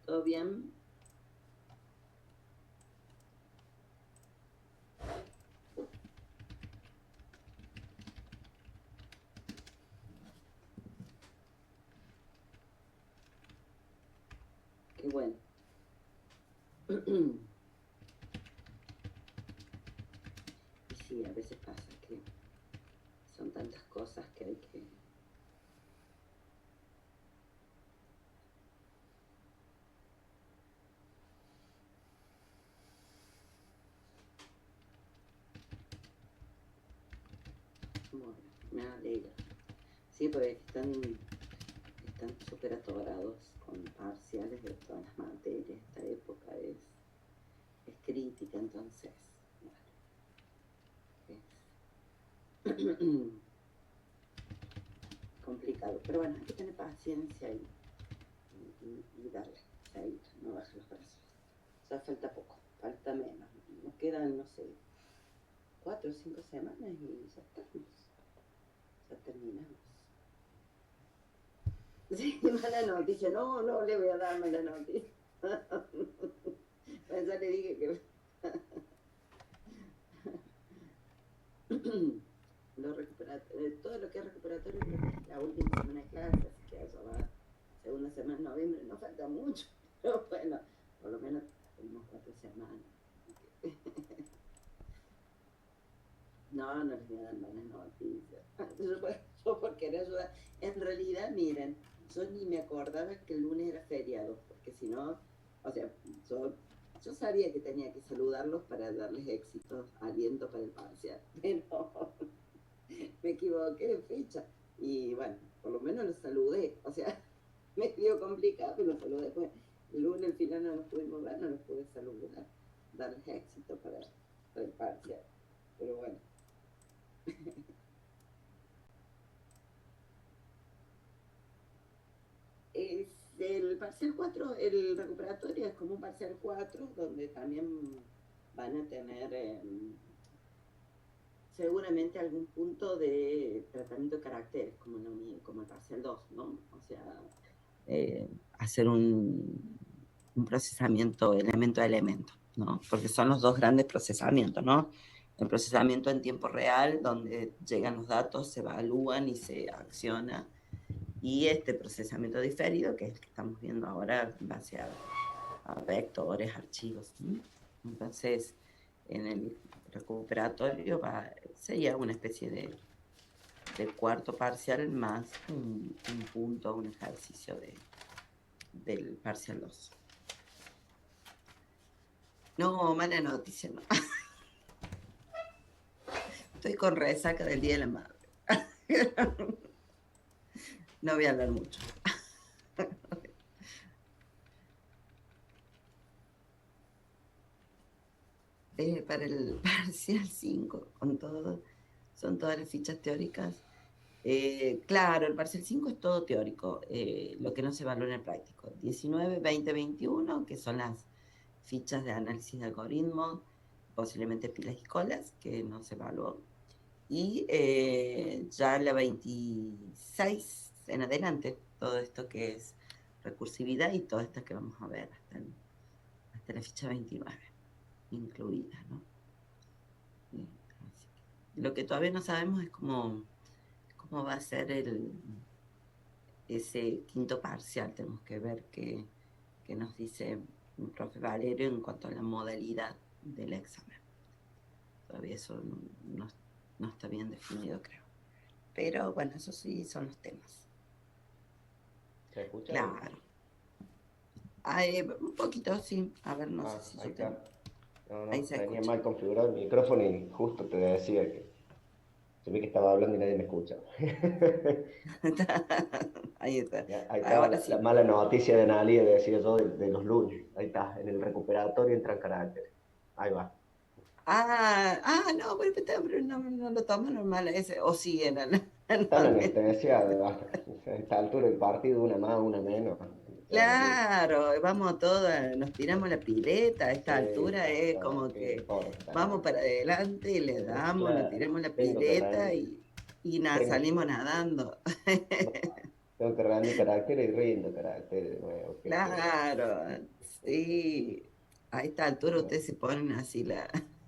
¿Todo bien? Qué bueno. Y sí, a veces pasa que son tantas cosas que hay que... Bueno, me alegra. Sí, porque están súper atorados con parciales de todas las materias. Esta época es crítica, entonces, bueno, es complicado. Pero bueno, hay que tener paciencia y darle, seguir, no bajar los brazos. Ya falta poco, falta menos. Nos quedan, no sé, 4 o 5 semanas y ya estamos. Ya terminamos. Sí, mala noticia. No, no le voy a dar mala noticia. Pues ya le dije que... todo lo que es recuperatorio creo que es la última semana de clase, así que eso va, segunda semana de noviembre, no falta mucho, pero bueno, por lo menos tenemos 4 semanas. No, no les voy a dar malas noticias. Yo por querer ayudar. En realidad, miren, yo ni me acordaba que el lunes era feriado, porque si no, o sea, yo sabía que tenía que saludarlos para darles éxitos, aliento para el parcial, pero me equivoqué de fecha. Y bueno, por lo menos los saludé, o sea, me dio complicado, pero los saludé. Pues, el lunes al final no nos pudimos ver, no los pude saludar, darles éxito para el parcial. Pero bueno. Es el parcial 4, el recuperatorio es como un parcial 4, donde también van a tener seguramente algún punto de tratamiento de caracteres, como el parcial 2, ¿no? O sea, hacer un procesamiento elemento a elemento, ¿no? Porque son los dos grandes procesamientos, ¿no? El procesamiento en tiempo real, donde llegan los datos, se evalúan y se acciona, y este procesamiento diferido, que es el que estamos viendo ahora en base a vectores, archivos. ¿Sí? Entonces, en el recuperatorio sería una especie de cuarto parcial más un punto, un ejercicio del parcial 2. No, mala noticia, no. Estoy con resaca del Día de la Madre. No voy a hablar mucho. Para el parcial 5, con todo, son todas las fichas teóricas. Claro, el parcial 5 es todo teórico, lo que no se evalúa en el práctico. 19, 20, 21, que son las fichas de análisis de algoritmos, posiblemente pilas y colas, que no se evaluó. Y ya la 26 en adelante, todo esto que es recursividad y todas estas que vamos a ver hasta la ficha 29 incluida, ¿no? Lo que todavía no sabemos es cómo va a ser ese quinto parcial. Tenemos que ver qué nos dice el profe Valerio en cuanto a la modalidad del examen. Todavía eso no está bien definido, creo. Pero bueno, eso sí son los temas. ¿Se escucha? Claro. Un poquito, sí. A ver, no sé si Ahí yo está. tengo. No, Ahí se tenía escucha. mal configurado el micrófono y justo te decía que se ve que estaba hablando y nadie me escucha. Ahí está. Ahí estaba Ahora la sí. mala noticia de Analia, decía yo, de los lunes. Ahí está, en el recuperatorio entran caracteres. Ahí va. No, pero no lo tomo normal ese. O sí, era. Están anestesiados. A esta altura del partido, una más, una menos. Ya lo mismo. Claro, vamos todas, nos tiramos la pileta, a esta Sí, altura ya es está, como ¿qué que importa? vamos para adelante y le damos, nos Claro, tiramos la tengo que pileta rendir. y nada, Tengo, salimos nadando. tengo que rendir carácter y rindo carácter de nuevo. Claro, sí. A esta altura ustedes se ponen así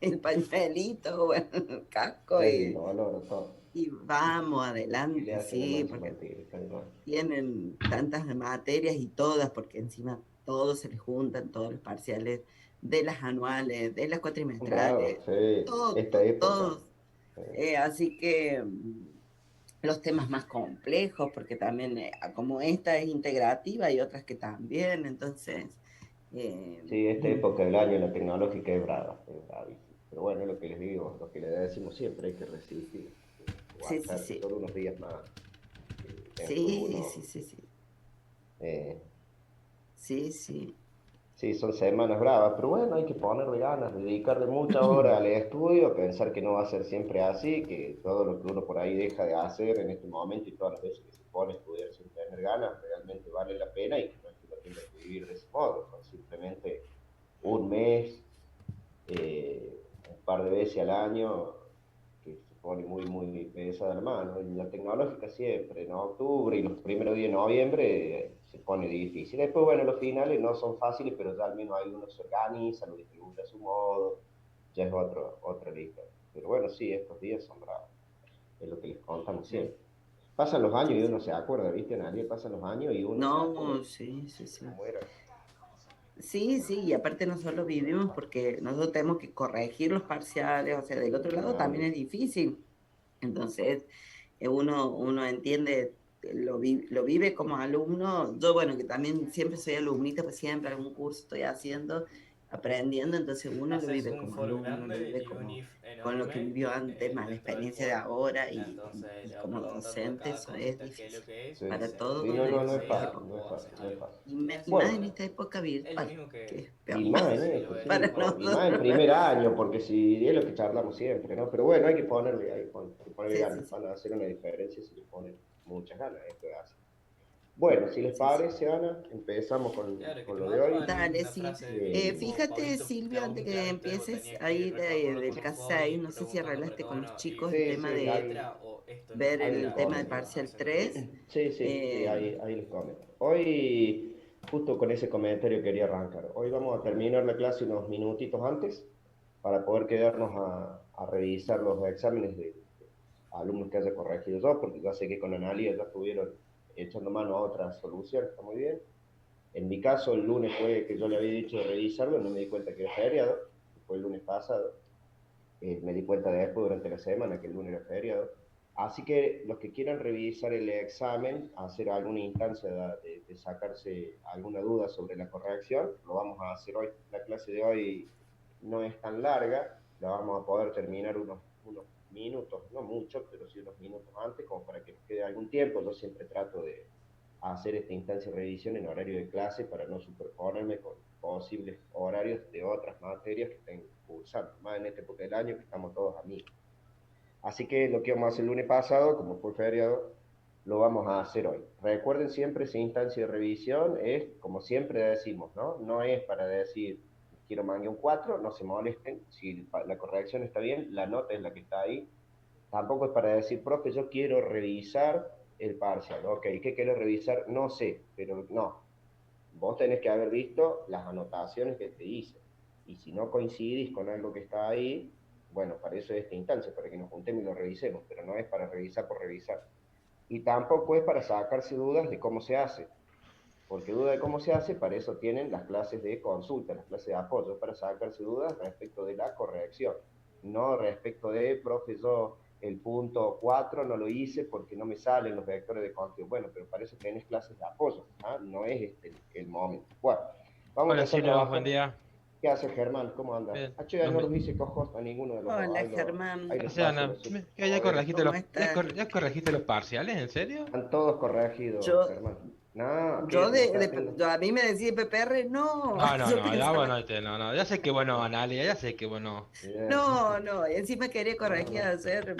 el pañuelito, bueno, el casco Es el dolor, todo. y vamos Y le adelante, hace la sí, mancha porque manteca, tal cual. tienen tantas materias y todas, porque encima todos se les juntan, todos los parciales de las anuales, de las Bravo, cuatrimestrales, sí, esta época. todos. eh, Así que los temas más complejos, porque también como esta es integrativa y otras que también, entonces, eh, sí, esta época del año, la tecnológica es brava, es bravísima. Pero bueno, es lo que les digo, lo que les decimos siempre, hay que resistir, sí, sí, aguantar sí, solo unos días más. Después sí, uno, sí, sí, sí, eh, sí, sí. sí, son semanas bravas, pero bueno, hay que ponerle ganas, dedicarle muchas horas al estudio, pensar que no va a ser siempre así, que todo lo que uno por ahí deja de hacer en este momento y todas las veces que se pone a estudiar sin tener ganas, realmente vale la pena y que no es que uno tenga que vivir de ese modo, son simplemente un mes, un par de veces al año, que se pone muy, muy pesada la mano. Y la tecnológica siempre, en octubre y los primeros días de noviembre se pone difícil. Después, bueno, los finales no son fáciles, pero ya al menos hay uno se organiza, lo distribuye a su modo, ya es otra lista. Pero bueno, sí, estos días son bravos, es lo que les contamos Sí, siempre. Pasan los años sí, y sí. uno se acuerda, ¿viste? Nadie pasan los años y uno se acuerda No, sí, sí, de sí. cómo era. Sí, sí, y aparte nosotros vivimos porque nosotros tenemos que corregir los parciales, o sea, del otro lado también Claro. es difícil. Entonces, uno entiende, lo vive como alumno. Yo, bueno, que también siempre soy alumnita, pues siempre algún curso estoy haciendo, aprendiendo, entonces uno lo Haces vive un como for alumno, lo grande vive y un como if con lo que enorme vivió antes, más la dentro del experiencia de for. ahora Entonces y le va como preguntando a docente cada eso es cosita qué es lo difícil que es Sí, y para se sí, todos no, responde no, no es esta enseguida fácil, no es época. o hace fácil, no es algo. fácil. Y Y así más en Bueno, esta época es lo virtual, mismo que es y peor más en si lo esto, ves de para sí, forma y más en nosotros. virtual. primer año, porque si es lo que charlamos siempre, ¿no? Pero bueno, hay que ponerle Sí, sí, ganas, sí, van a hacer una diferencia si le ponen muchas ganas, esto es así. Bueno, si les sí, sí. parece, Ana, empezamos Claro, que con te lo de hoy. mandaban Dale, una sí. frase de tipo, Fíjate, Pablito Silvio, clavó antes mi que clave, entonces vos empieces tenías que ahí ir recorriendo del con un for CASEI, y no sé si preguntando para arreglaste que, con los bueno, chicos el ¿y Sí, tema esto es sí, de letra o esto es ver ahí letra? les el tema del Y comento. bueno, parcial hacen lo que 3. dicen. Sí, sí, sí, Eh, ahí les comento. Hoy, justo con ese comentario quería arrancar. Hoy vamos a terminar la clase unos minutitos antes para poder quedarnos a revisar los exámenes de alumnos que haya corregido yo, porque ya sé que con Analia ya estuvieron echando mano a otra solución, está muy bien. En mi caso, el lunes fue que yo le había dicho de revisarlo, no me di cuenta que era feriado, fue el lunes pasado. Me di cuenta de después durante la semana que el lunes era feriado. Así que los que quieran revisar el examen, hacer alguna instancia de sacarse alguna duda sobre la corrección, lo vamos a hacer hoy. La clase de hoy no es tan larga, la vamos a poder terminar unos minutos, no mucho, pero sí unos minutos antes, como para que nos quede algún tiempo. Yo siempre trato de hacer esta instancia de revisión en horario de clase para no superponerme con posibles horarios de otras materias que estén cursando, más en esta época del año que estamos todos amigos. Así que lo que vamos a hacer el lunes pasado, como fue feriado, lo vamos a hacer hoy. Recuerden siempre, esa instancia de revisión es, como siempre decimos, ¿no? No es para decir, quiero mangué un 4, no se molesten, si la corrección está bien, la nota es la que está ahí. Tampoco es para decir, profe, yo quiero revisar el parcial. Ok, ¿qué quiero revisar? No sé, pero no. Vos tenés que haber visto las anotaciones que te hice. Y si no coincidís con algo que está ahí, bueno, para eso es esta instancia, para que nos juntemos y lo revisemos, pero no es para revisar por revisar. Y tampoco es para sacarse dudas de cómo se hace, porque duda de cómo se hace, para eso tienen las clases de consulta, las clases de apoyo, para sacarse dudas respecto de la corrección, no respecto de, profe, yo el punto 4 no lo hice porque no me salen los vectores de contenido. Bueno, pero para eso tenés clases de apoyo, ¿ah? No es este el momento. Bueno, vamos a Hola empezar a Silvio, buen trabajar. día. ¿Qué hace Germán? ¿Cómo anda? Bien. Ah, che, no los hice cojos a ninguno de los dos. Hola, Germán. Ahí ¿Qué les haces, paso Ana? los super ¿Ya poderes. corregiste ¿Cómo estás? ya corregiste los parciales? ¿En serio? Están todos corregidos, Yo, Germán. No, yo, que acá tengo. a mí me decís PPR, no, No, no, yo no, ya pensaba, bueno, no, no, ya sé que bueno, Analia, ya sé que bueno. Bien. no, no, encima quería No, corregir no.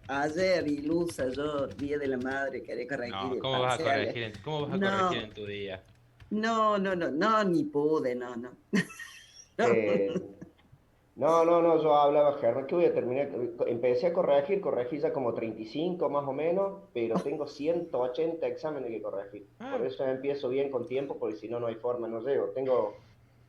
ayer, ilusa, yo, Día de la Madre, quería corregir No, el ¿cómo vas a parcial. corregir cómo vas a corregir No, en tu día? no, no, no, no, ni pude, no, no. No. Eh, No, yo hablaba, Germán, que voy a terminar. Empecé a corregí ya como 35 más o menos, pero tengo 180 exámenes que corregir. Por Ah, eso empiezo bien con tiempo, porque si no, no hay forma, no llego. Tengo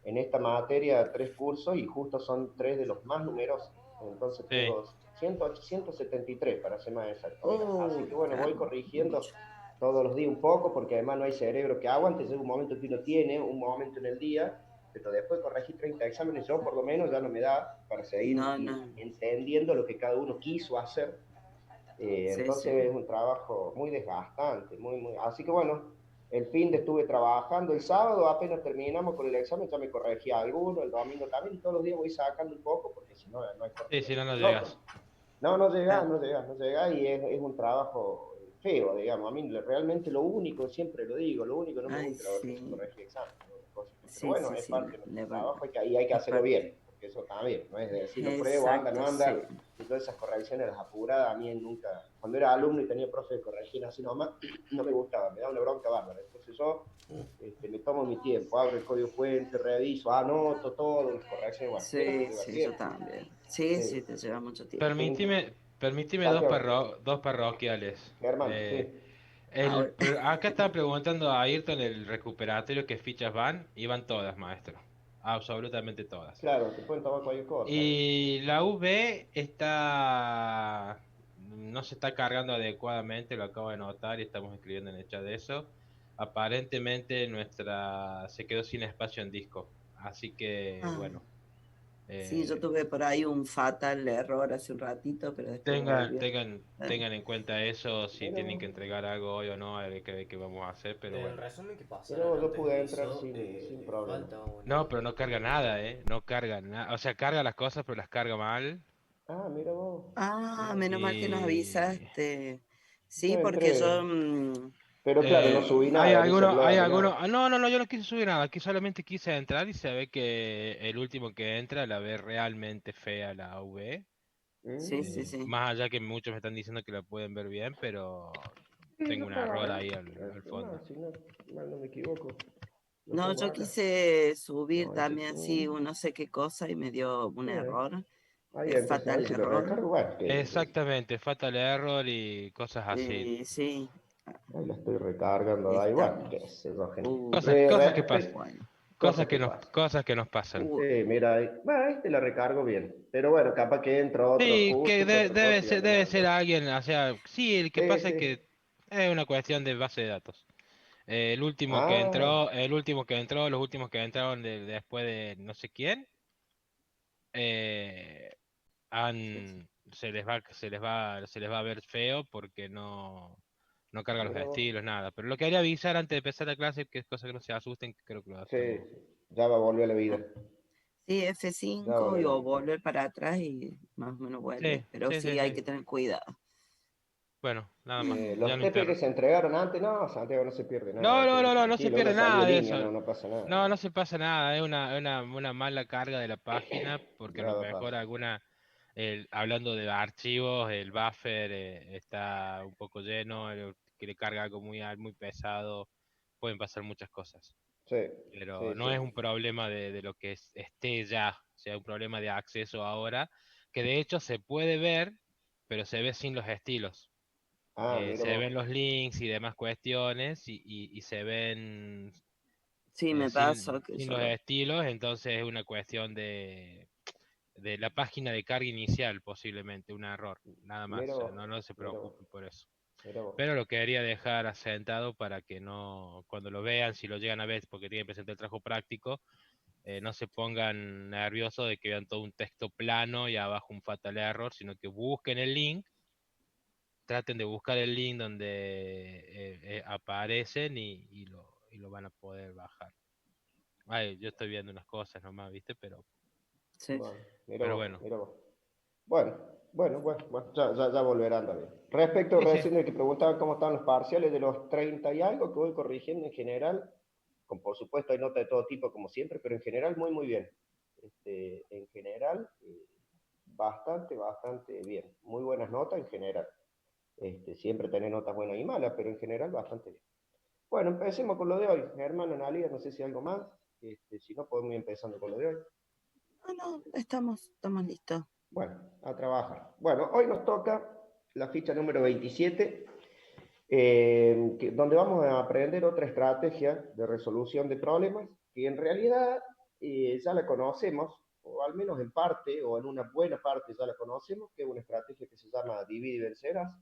en esta materia 3 cursos y justo son 3 de los más numerosos. Entonces sí. tengo 108, 173 para ser más exacto. Así Oh, que bueno, voy claro, corrigiendo mucho. todos los días un poco, porque además no hay cerebro que aguante. Llega un momento que uno tiene, un momento en el día pero después corregí 30 exámenes, yo por lo menos ya no me da para seguir No, no. entendiendo lo que cada uno quiso hacer. Sí, Entonces sí. es un trabajo muy desgastante, Así que bueno, el fin de estuve trabajando el sábado, apenas terminamos con el examen, ya me corregí alguno, el domingo también, y todos los días voy sacando un poco, porque si no, no hay forma Sí, si no, no de loco. llegas. No, no llega, Claro. no llega, no llega y es un trabajo feo, digamos. A mí realmente lo único, siempre lo digo, lo único que no me Ay, gusta la verdad es sí. corregir exámenes, ¿no? Pero Sí, bueno, sí, es sí. parte de nuestro trabajo y hay que Es hacerlo parte. bien, porque eso también, no es de decir lo pruebo, anda, no Exacto, sí. anda, y todas esas correcciones, las apuradas, a mí nunca, cuando era alumno y tenía profe de corregir así nomás, no me gustaba, me daba una bronca bárbara. Entonces yo me tomo mi tiempo, abro el código fuente, reviso, anoto todo, las correcciones, bueno, y eso me Sí, lleva sí, yo tiempo. también. Sí, Sí, sí, te lleva mucho tiempo. sí, Permíteme Santiago, dos parroquiales. Germán, sí. El, Ahora, acá estaba preguntando a Ayrton el recuperatorio qué fichas van, y van todas, maestro. Absolutamente todas. Claro, te pueden tomar cualquier cosa. Y la V está, no se está cargando adecuadamente, lo acabo de notar y estamos escribiendo en el chat de eso. Aparentemente nuestra se quedó sin espacio en disco. Así que, ah, bueno, sí, yo eh, tuve por ahí un fatal error hace un ratito, pero después volvió. Eh, tengan en cuenta eso, si Mira tienen vos, que entregar algo hoy o no, hay que ver qué vamos a hacer, pero Del bueno. resumen que mira pasaron vos, yo antes pude de entrar eso, sin le problema. falta una No, pero no línea carga de nada, código. ¿eh? No carga nada. O sea, carga las cosas, pero las carga mal. Ah, mira vos. Ah, Mira. menos mal que nos Y avisaste. Sí, Yo porque entré, yo, pero claro, no subí nada de mi hay celular ni algunos, nada. no, no, no, yo no quise subir nada, aquí solamente quise entrar y se ve que el último que entra la ve realmente fea la V. sí, sí, Mm, sí. Más allá que muchos me están diciendo que la pueden ver bien, pero sí, tengo yo un estaba error acá. ahí al fondo. Si no, mal no me equivoco. Lo No, tengo yo acá. quise subir No, ese es también así, un... un no sé qué cosa y me dio un error, Ahí es entonces a ver fatal si lo error. recargo. Bueno, Exactamente, fatal error y cosas así. Sí, ahí la estoy recargando. ahí Ahí, bueno, estamos. qué sé yo, gente. Cosas que pasan, Bueno. Cosas que pasan. cosas que nos pasan. Sí, mira, bueno, ahí te la recargo bien. Pero bueno, capaz que entra otro Sí, que justo, otra cosa y anda debe mal. ser alguien, o sea, sí, el que Sí, pasa sí. es que es una cuestión de base de datos. Ah, El último que entró, los últimos que entraron después de no sé quién, eh, se les va a ver feo porque no carga los mira vos. estilos, nada. Pero lo quería avisar antes de empezar la clase, que es cosa que no se asusten, que creo que lo Sí, hacemos. sí. Ya va a volver a la vida. Sí, Ya va a F5 volver a la o vida. volver para atrás y más o menos Sí, vuelve. Pero sí, sí, sí hay sí. que tener cuidado. Bueno, nada más. Ya Los no TP que inter... se entregaron antes, no, Santiago no se pierde No, nada, no, no, quédate no, no se tranquilo, uno pierde salió nada en de línea, eso. no, no pasa nada. No, no se pasa nada, es una mala carga de la página, porque a Ya lo va a mejor pasar. hablando de archivos, el buffer está un poco lleno, que le carga algo muy pesado, pueden pasar muchas cosas. Sí, Pero sí, no sí. es un problema de lo que esté ya, o sea, un problema de acceso ahora, que de hecho se puede ver, pero se ve sin los estilos. Ah, mira Se ven vos. los links y demás cuestiones y se ven Sí, me pasó que sin yo los lo... estilos, entonces es una cuestión de la página de carga inicial, posiblemente, un error, nada más, Mira o sea, vos. no se Mira vos. preocupen por eso. Mira vos. Pero lo quería dejar asentado para que no, cuando lo vean, si lo llegan a ver, porque tienen que presentar el trabajo práctico, no se pongan nerviosos de que vean todo un texto plano y abajo un fatal error, sino que busquen el link, traten de buscar el link donde aparecen y lo van a poder bajar. Ay, yo estoy viendo unas cosas nomás, ¿viste? Sí. Bueno, mira Pero vos, bueno. mira vos. Bueno, bueno, ya volverá a andar bien. Respecto Sí, sí. recién de que preguntaban cómo estaban los parciales de los 30 y algo que voy corrigiendo en general, con por supuesto hay notas de todo tipo como siempre, pero en general muy bien. En general, bastante bien. Muy buenas notas en general. Siempre tener notas buenas y malas, pero en general bastante bien. Bueno, empecemos con lo de hoy. Hermano Analia, no sé si algo más. Si no, podemos ir empezando con lo de hoy. No, estamos listos. Bueno, a trabajar. Bueno, hoy nos toca la ficha número 27, donde vamos a aprender otra estrategia de resolución de problemas, que en realidad ya la conocemos, o al menos en parte, o en una buena parte ya la conocemos, que es una estrategia que se llama divide y vencerás.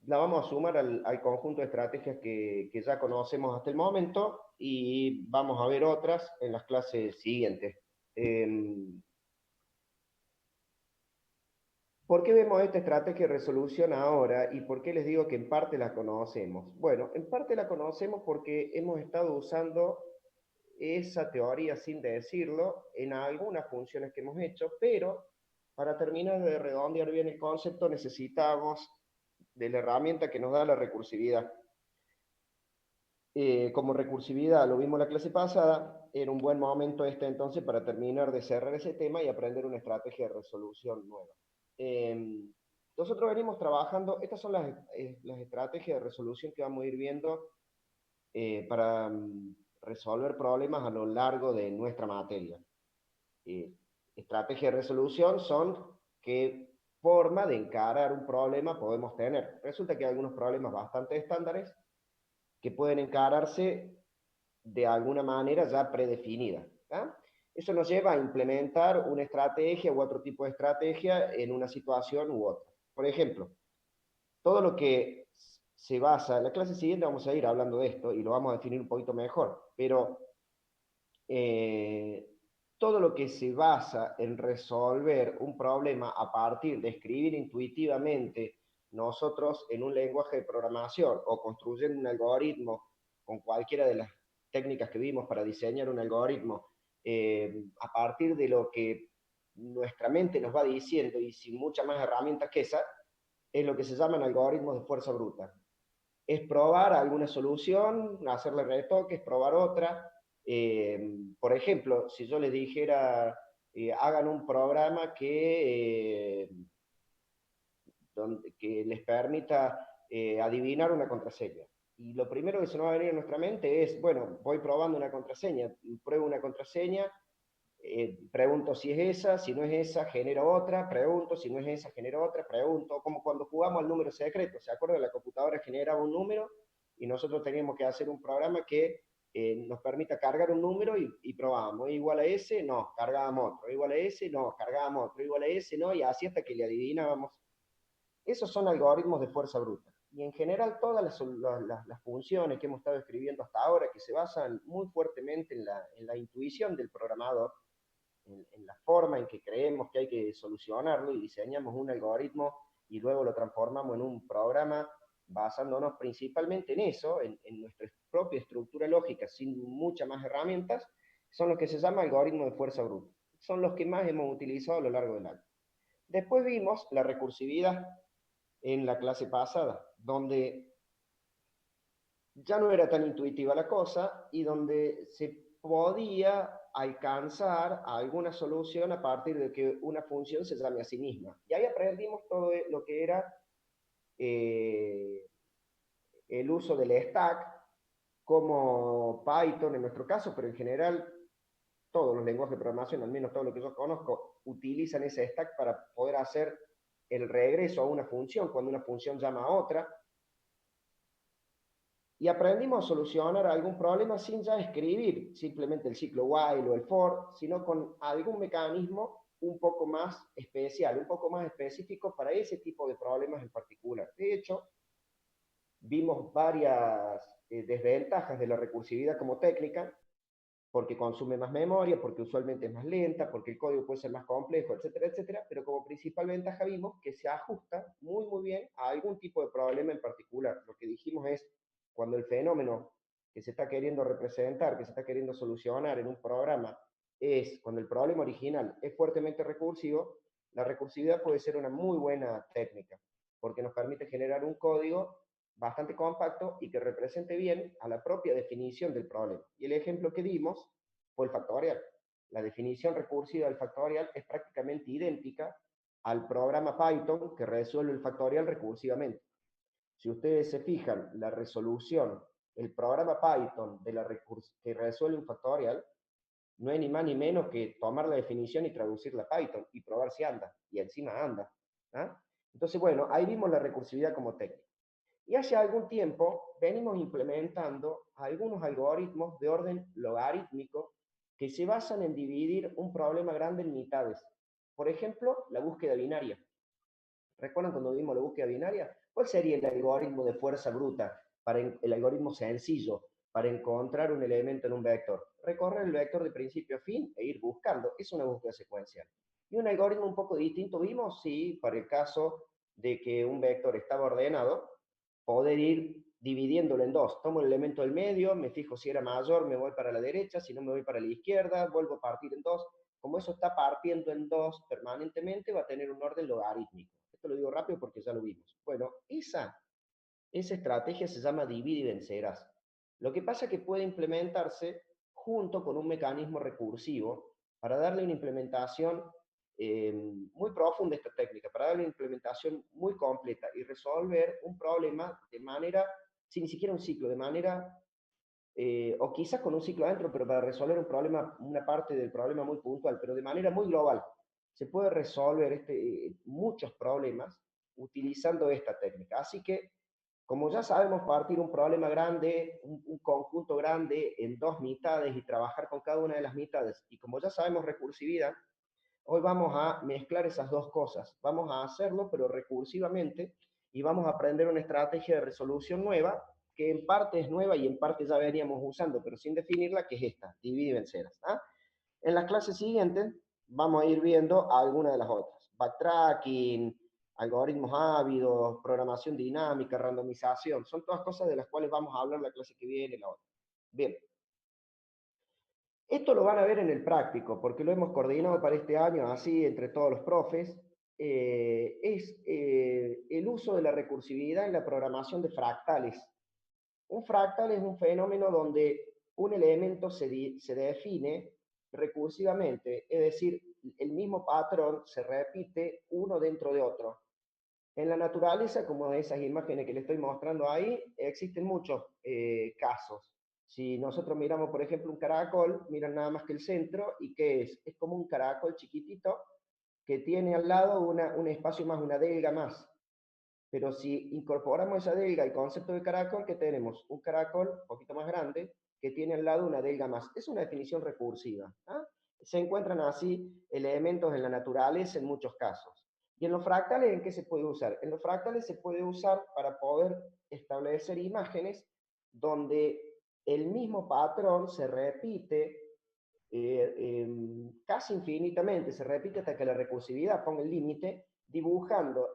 La vamos a sumar al conjunto de estrategias que ya conocemos hasta el momento y vamos a ver otras en las clases siguientes. ¿Por qué vemos esta estrategia de resolución ahora y por qué les digo que en parte la conocemos? Bueno, en parte la conocemos porque hemos estado usando esa teoría sin decirlo en algunas funciones que hemos hecho, pero para terminar de redondear bien el concepto necesitamos de la herramienta que nos da la recursividad. Como recursividad, lo vimos la clase pasada, era un buen momento entonces para terminar de cerrar ese tema y aprender una estrategia de resolución nueva. Nosotros venimos trabajando, estas son las estrategias de resolución que vamos a ir viendo para resolver problemas a lo largo de nuestra materia. Estrategias de resolución son qué forma de encarar un problema podemos tener. Resulta que hay algunos problemas bastante estándares que pueden encararse de alguna manera ya predefinida. ¿Ah? Eso nos lleva a implementar una estrategia u otro tipo de estrategia en una situación u otra. Por ejemplo, todo lo que se basa, en la clase siguiente vamos a ir hablando de esto y lo vamos a definir un poquito mejor, pero todo lo que se basa en resolver un problema a partir de escribir intuitivamente nosotros en un lenguaje de programación o construyendo un algoritmo con cualquiera de las técnicas que vimos para diseñar un algoritmo, a partir de lo que nuestra mente nos va diciendo y sin muchas más herramientas que esa, es lo que se llaman algoritmos de fuerza bruta. Es probar alguna solución, hacerle retoques, probar otra. Por ejemplo, si yo les dijera, hagan un programa que les permita adivinar una contraseña. Y lo primero que se nos va a venir a nuestra mente es, bueno, voy probando una contraseña, pruebo una contraseña, pregunto si es esa, si no es esa, genero otra, pregunto, si no es esa, genero otra, pregunto, como cuando jugamos al número secreto, ¿se acuerdan? La computadora generaba un número y nosotros teníamos que hacer un programa que nos permita cargar un número y probábamos, ¿es igual a ese? No, cargábamos otro, ¿es igual a ese? No, cargábamos otro, ¿es igual a ese? No, y así hasta que le adivinábamos. Esos son algoritmos de fuerza bruta. Y en general todas las funciones que hemos estado escribiendo hasta ahora, que se basan muy fuertemente en la intuición del programador, en la forma en que creemos que hay que solucionarlo y diseñamos un algoritmo y luego lo transformamos en un programa basándonos principalmente en eso, en nuestra propia estructura lógica sin muchas más herramientas, son los que se llama algoritmos de fuerza bruta. Son los que más hemos utilizado a lo largo del año. Después vimos la recursividad en la clase pasada, donde ya no era tan intuitiva la cosa y donde se podía alcanzar alguna solución a partir de que una función se llame a sí misma. Y ahí aprendimos todo lo que era el uso del stack, como Python en nuestro caso, pero en general todos los lenguajes de programación, al menos todo lo que yo conozco, utilizan ese stack para poder hacer el regreso a una función cuando una función llama a otra. Y aprendimos a solucionar algún problema sin ya escribir simplemente el ciclo while o el for, sino con algún mecanismo un poco más especial, un poco más específico para ese tipo de problemas en particular. De hecho, vimos varias desventajas de la recursividad como técnica, porque consume más memoria, porque usualmente es más lenta, porque el código puede ser más complejo, etcétera, etcétera, pero como principal ventaja vimos que se ajusta muy, muy bien a algún tipo de problema en particular. Lo que dijimos es, cuando el fenómeno que se está queriendo representar, que se está queriendo solucionar en un programa, cuando el problema original es fuertemente recursivo, la recursividad puede ser una muy buena técnica, porque nos permite generar un código bastante compacto y que represente bien a la propia definición del problema. Y el ejemplo que dimos fue el factorial. La definición recursiva del factorial es prácticamente idéntica al programa Python que resuelve el factorial recursivamente. Si ustedes se fijan, la resolución, el programa Python que resuelve un factorial, no es ni más ni menos que tomar la definición y traducirla a Python y probar si anda, y encima anda. ¿Ah? Entonces, bueno, ahí vimos la recursividad como técnica. Y hace algún tiempo venimos implementando algunos algoritmos de orden logarítmico que se basan en dividir un problema grande en mitades. Por ejemplo, la búsqueda binaria. ¿Recuerdan cuando vimos la búsqueda binaria? ¿Cuál sería el algoritmo de fuerza bruta, el algoritmo sencillo, para encontrar un elemento en un vector? Recorrer el vector de principio a fin e ir buscando. Es una búsqueda secuencial. Y un algoritmo un poco distinto vimos, sí, para el caso de que un vector estaba ordenado, poder ir dividiéndolo en dos. Tomo el elemento del medio, me fijo si era mayor, me voy para la derecha, si no me voy para la izquierda, vuelvo a partir en dos. Como eso está partiendo en dos permanentemente, va a tener un orden logarítmico. Esto lo digo rápido porque ya lo vimos. Bueno, esa estrategia se llama divide y vencerás. Lo que pasa es que puede implementarse junto con un mecanismo recursivo para darle una implementación muy profunda a esta técnica, para darle una implementación muy completa y resolver un problema de manera, sin ni siquiera un ciclo, de manera, o quizás con un ciclo adentro, pero para resolver un problema, una parte del problema muy puntual, pero de manera muy global. Se puede resolver muchos problemas utilizando esta técnica. Así que, como ya sabemos partir un problema grande, un conjunto grande en dos mitades y trabajar con cada una de las mitades, y como ya sabemos recursividad, hoy vamos a mezclar esas dos cosas. Vamos a hacerlo, pero recursivamente, y vamos a aprender una estrategia de resolución nueva, que en parte es nueva y en parte ya veníamos usando, pero sin definirla, que es esta, divide y vencerás. ¿Ah? En las clases siguientes vamos a ir viendo algunas de las otras. Backtracking, algoritmos ávidos, programación dinámica, randomización. Son todas cosas de las cuales vamos a hablar la clase que viene y la otra. Bien. Esto lo van a ver en el práctico, porque lo hemos coordinado para este año, así, entre todos los profes. Es el uso de la recursividad en la programación de fractales. Un fractal es un fenómeno donde un elemento se define recursivamente, es decir, el mismo patrón se repite uno dentro de otro. En la naturaleza, como esas imágenes que les estoy mostrando ahí, existen muchos casos. Si nosotros miramos, por ejemplo, un caracol, miran nada más que el centro, ¿y qué es? Es como un caracol chiquitito que tiene al lado un espacio más, una delga más. Pero si incorporamos esa delga al concepto de caracol, ¿qué tenemos? Un caracol un poquito más grande que tiene al lado una delga más. Es una definición recursiva. ¿Ah? Se encuentran así elementos en la naturaleza en muchos casos. ¿Y en los fractales en qué se puede usar? En los fractales se puede usar para poder establecer imágenes donde el mismo patrón se repite casi infinitamente, se repite hasta que la recursividad ponga el límite, dibujando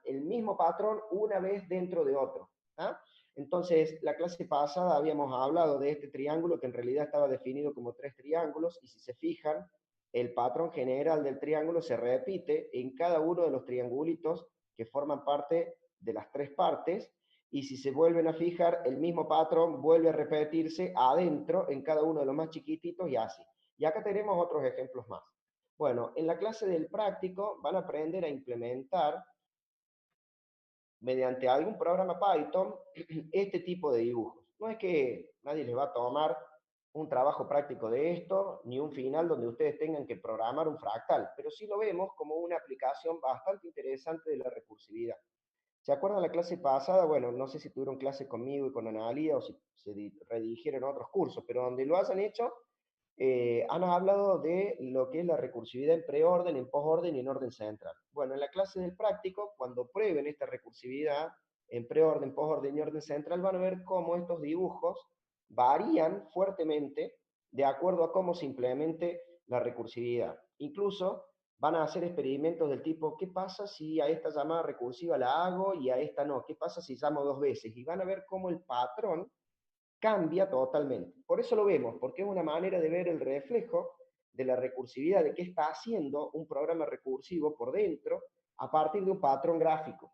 el mismo patrón una vez dentro de otro. ¿Ah? Entonces, la clase pasada habíamos hablado de este triángulo que en realidad estaba definido como tres triángulos, y si se fijan, el patrón general del triángulo se repite en cada uno de los triangulitos que forman parte de las tres partes, y si se vuelven a fijar, el mismo patrón vuelve a repetirse adentro en cada uno de los más chiquititos y así. Y acá tenemos otros ejemplos más. Bueno, en la clase del práctico van a aprender a implementar mediante algún programa Python este tipo de dibujos. No es que nadie les va a tomar un trabajo práctico de esto, ni un final donde ustedes tengan que programar un fractal, pero sí lo vemos como una aplicación bastante interesante de la recursividad. ¿Se acuerdan la clase pasada? Bueno, no sé si tuvieron clase conmigo y con Analia o si se redirigieron a otros cursos, pero donde lo hayan hecho, han hablado de lo que es la recursividad en preorden, en posorden y en orden central. Bueno, en la clase del práctico, cuando prueben esta recursividad en preorden, posorden y orden central, van a ver cómo estos dibujos varían fuertemente de acuerdo a cómo se implemente la recursividad. Incluso van a hacer experimentos del tipo, ¿qué pasa si a esta llamada recursiva la hago y a esta no? ¿Qué pasa si llamo dos veces? Y van a ver cómo el patrón cambia totalmente. Por eso lo vemos, porque es una manera de ver el reflejo de la recursividad, de qué está haciendo un programa recursivo por dentro a partir de un patrón gráfico.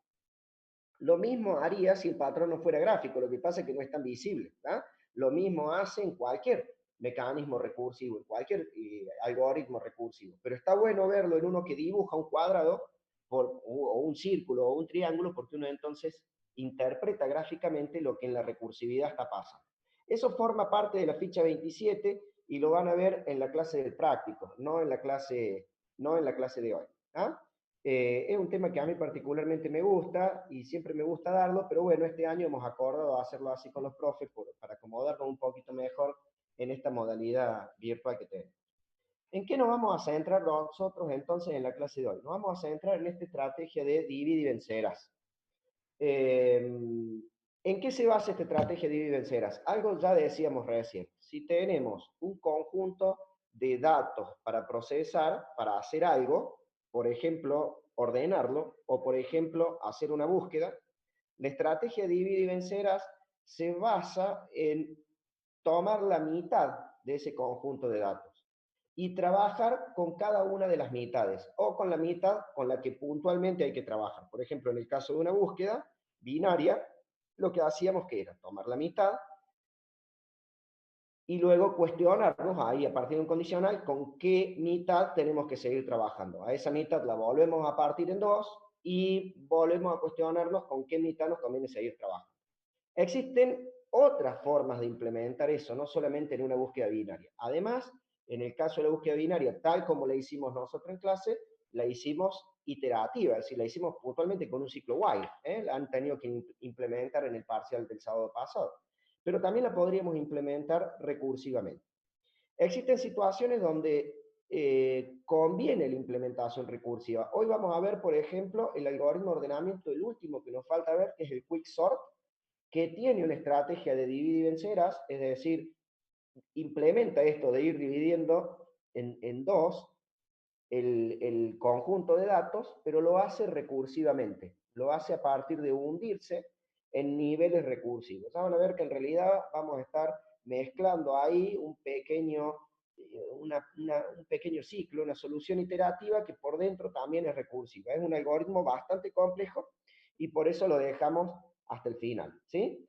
Lo mismo haría si el patrón no fuera gráfico, lo que pasa es que no es tan visible. ¿Ah? Lo mismo hace en cualquier mecanismo recursivo, en cualquier algoritmo recursivo. Pero está bueno verlo en uno que dibuja un cuadrado o un círculo o un triángulo, porque uno entonces interpreta gráficamente lo que en la recursividad está pasando. Eso forma parte de la ficha 27 y lo van a ver en la clase del práctico, no en la clase de hoy. ¿Ah? Es un tema que a mí particularmente me gusta y siempre me gusta darlo, pero bueno, este año hemos acordado hacerlo así con los profes para acomodarnos un poquito mejor en esta modalidad virtual que tenemos. ¿En qué nos vamos a centrar nosotros entonces en la clase de hoy? Nos vamos a centrar en esta estrategia de divide y vencerás. ¿En qué se basa esta estrategia de divide y vencerás? Algo ya decíamos recién. Si tenemos un conjunto de datos para procesar, para hacer algo, por ejemplo, ordenarlo, o por ejemplo, hacer una búsqueda, la estrategia de divide y vencerás se basa en tomar la mitad de ese conjunto de datos y trabajar con cada una de las mitades o con la mitad con la que puntualmente hay que trabajar. Por ejemplo, en el caso de una búsqueda binaria, lo que hacíamos que era tomar la mitad y luego cuestionarnos ahí a partir de un condicional con qué mitad tenemos que seguir trabajando. A esa mitad la volvemos a partir en dos y volvemos a cuestionarnos con qué mitad nos conviene seguir trabajando. Existen otras formas de implementar eso, no solamente en una búsqueda binaria. Además, en el caso de la búsqueda binaria, tal como la hicimos nosotros en clase, la hicimos iterativa, es decir, la hicimos puntualmente con un ciclo while. La han tenido que implementar en el parcial del sábado pasado. Pero también la podríamos implementar recursivamente. Existen situaciones donde conviene la implementación recursiva. Hoy vamos a ver, por ejemplo, el algoritmo de ordenamiento, el último que nos falta ver, que es el quicksort, que tiene una estrategia de divide y vencerás, es decir, implementa esto de ir dividiendo en dos el conjunto de datos, pero lo hace recursivamente, lo hace a partir de hundirse en niveles recursivos. Van a ver que en realidad vamos a estar mezclando ahí un pequeño ciclo, una solución iterativa que por dentro también es recursiva. Es un algoritmo bastante complejo y por eso lo dejamos hasta el final, ¿sí?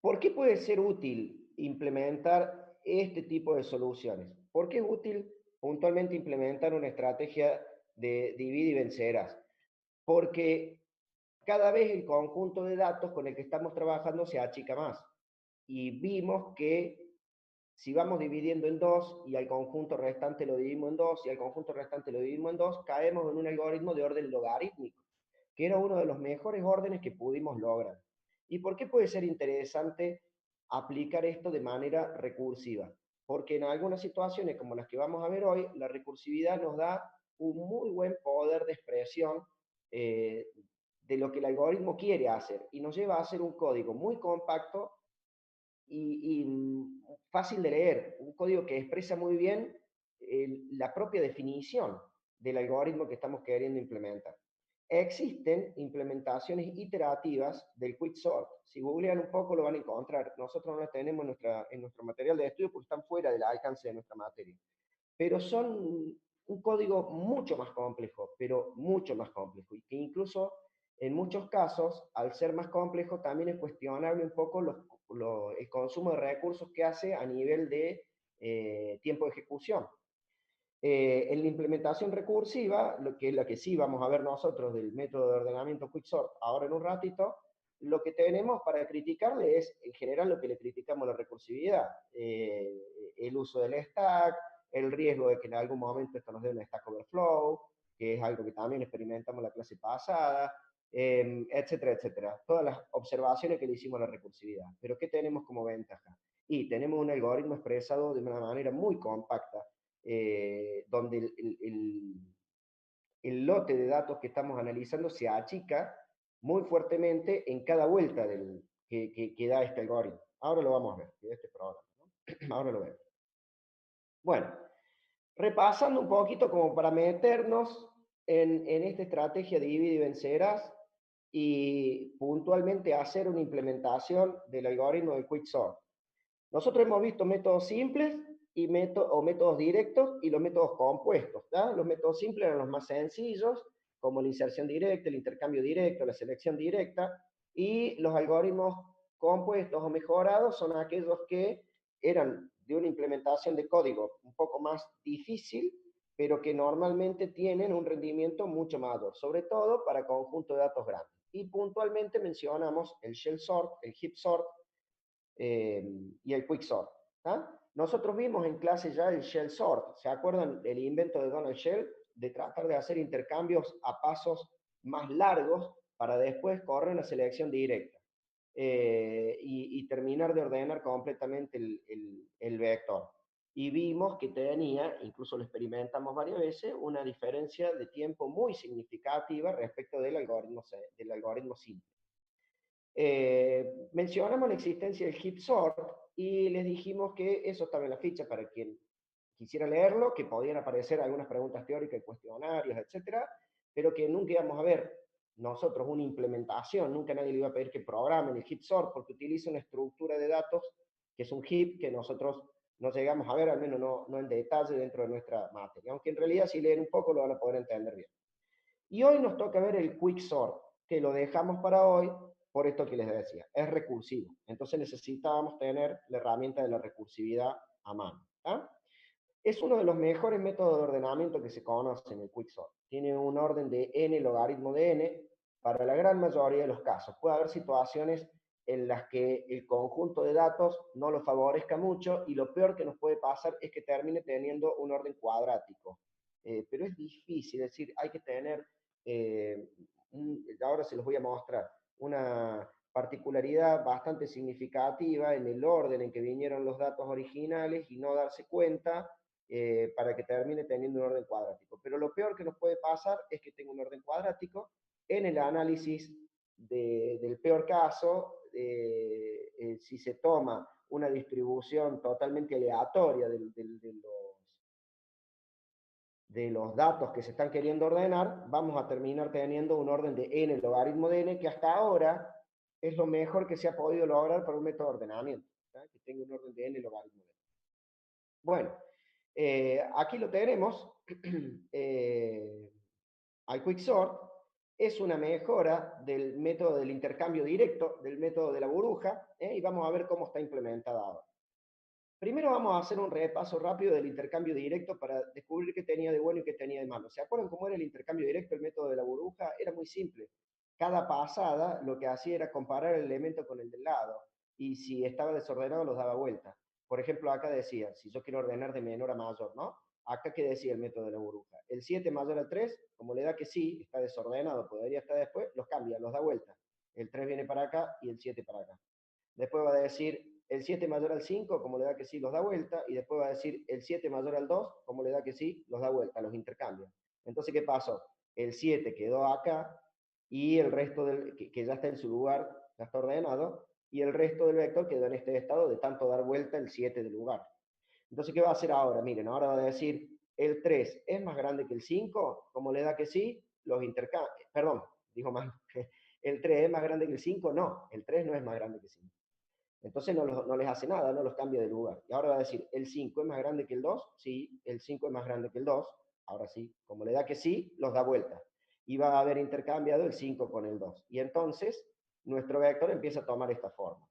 ¿Por qué puede ser útil implementar este tipo de soluciones? ¿Por qué es útil puntualmente implementar una estrategia de divide y vencerás? Porque cada vez el conjunto de datos con el que estamos trabajando se achica más. Y vimos que si vamos dividiendo en dos y al conjunto restante lo dividimos en dos y al conjunto restante lo dividimos en dos, caemos en un algoritmo de orden logarítmico, que era uno de los mejores órdenes que pudimos lograr. ¿Y por qué puede ser interesante aplicar esto de manera recursiva? Porque en algunas situaciones como las que vamos a ver hoy, la recursividad nos da un muy buen poder de expresión de lo que el algoritmo quiere hacer y nos lleva a hacer un código muy compacto y fácil de leer, un código que expresa muy bien la propia definición del algoritmo que estamos queriendo implementar. Existen implementaciones iterativas del quicksort. Si googlean un poco lo van a encontrar. Nosotros no las tenemos en nuestro material de estudio porque están fuera del alcance de nuestra materia. Pero son un código mucho más complejo, pero mucho más complejo. Y que incluso en muchos casos, al ser más complejo, también es cuestionable un poco el consumo de recursos que hace a nivel de tiempo de ejecución. En la implementación recursiva, que es la que sí vamos a ver nosotros del método de ordenamiento quicksort ahora en un ratito, lo que tenemos para criticarle es, en general, lo que le criticamos a la recursividad. El uso del stack, el riesgo de que en algún momento esto nos dé un stack overflow, que es algo que también experimentamos en la clase pasada, etcétera, etcétera. Todas las observaciones que le hicimos a la recursividad. Pero ¿qué tenemos como ventaja? Y tenemos un algoritmo expresado de una manera muy compacta, donde el lote de datos que estamos analizando se achica muy fuertemente en cada vuelta que da este algoritmo. Ahora lo vamos a ver, este programa, ¿no? Ahora lo vemos. Bueno, repasando un poquito como para meternos en esta estrategia de divide y vencerás y puntualmente hacer una implementación del algoritmo de quicksort. Nosotros hemos visto métodos simples o métodos directos y los métodos compuestos. ¿tá? Los métodos simples eran los más sencillos, como la inserción directa, el intercambio directo, la selección directa, y los algoritmos compuestos o mejorados son aquellos que eran de una implementación de código un poco más difícil, pero que normalmente tienen un rendimiento mucho mayor, sobre todo para conjuntos de datos grandes. Y puntualmente mencionamos el shell sort, el heap sort, y el quicksort. Nosotros vimos en clase ya el shell sort. ¿Se acuerdan del invento de Donald Shell? De tratar de hacer intercambios a pasos más largos para después correr una selección directa. Y terminar de ordenar completamente el vector. Y vimos que tenía, incluso lo experimentamos varias veces, una diferencia de tiempo muy significativa respecto del algoritmo simple. Mencionamos la existencia del heap sort y les dijimos que eso estaba en la ficha para quien quisiera leerlo, que podían aparecer algunas preguntas teóricas y cuestionarios, etcétera, pero que nunca íbamos a ver nosotros una implementación, nunca nadie le iba a pedir que programen el heap sort porque utiliza una estructura de datos que es un heap que nosotros no llegamos a ver, al menos no en detalle dentro de nuestra materia, aunque en realidad si leen un poco lo van a poder entender bien. Y hoy nos toca ver el quicksort, que lo dejamos para hoy por esto que les decía, es recursivo. Entonces necesitábamos tener la herramienta de la recursividad a mano. Es uno de los mejores métodos de ordenamiento que se conocen, el quicksort. Tiene un orden de n logaritmo de n para la gran mayoría de los casos. Puede haber situaciones en las que el conjunto de datos no lo favorezca mucho y lo peor que nos puede pasar es que termine teniendo un orden cuadrático. Pero es difícil, es decir, hay que tener, ahora se los voy a mostrar, una particularidad bastante significativa en el orden en que vinieron los datos originales y no darse cuenta para que termine teniendo un orden cuadrático. Pero lo peor que nos puede pasar es que tenga un orden cuadrático. En el análisis del peor caso, si se toma una distribución totalmente aleatoria de los datos que se están queriendo ordenar, vamos a terminar teniendo un orden de n logaritmo de n, que hasta ahora es lo mejor que se ha podido lograr para un método de ordenamiento, que tenga un orden de n logaritmo de n. Bueno, aquí lo tenemos, al quicksort, es una mejora del método del intercambio directo, del método de la burbuja, y vamos a ver cómo está implementada ahora. Primero vamos a hacer un repaso rápido del intercambio directo para descubrir qué tenía de bueno y qué tenía de malo. ¿Se acuerdan cómo era el intercambio directo, el método de la burbuja? Era muy simple. Cada pasada lo que hacía era comparar el elemento con el del lado, y si estaba desordenado los daba vuelta. Por ejemplo, acá decía, si yo quiero ordenar de menor a mayor, ¿no? Acá, ¿qué decía el método de la burbuja? El 7 mayor al 3, como le da que sí, está desordenado, podría estar después, los cambia, los da vuelta. El 3 viene para acá y el 7 para acá. Después va a decir el 7 mayor al 5, como le da que sí, los da vuelta, y después va a decir el 7 mayor al 2, como le da que sí, los da vuelta, los intercambia. Entonces, ¿qué pasó? El 7 quedó acá, y el resto que ya está en su lugar, ya está ordenado, y el resto del vector quedó en este estado de tanto dar vuelta el 7 del lugar. Entonces, ¿qué va a hacer ahora? Miren, ahora va a decir, el 3 es más grande que el 5, como le da que sí, los intercambia. Perdón, dijo mal. ¿El 3 es más grande que el 5? No, el 3 no es más grande que el 5. Entonces no les hace nada, no los cambia de lugar. Y ahora va a decir, ¿el 5 es más grande que el 2? Sí, el 5 es más grande que el 2. Ahora sí, como le da que sí, los da vuelta. Y va a haber intercambiado el 5 con el 2. Y entonces nuestro vector empieza a tomar esta forma.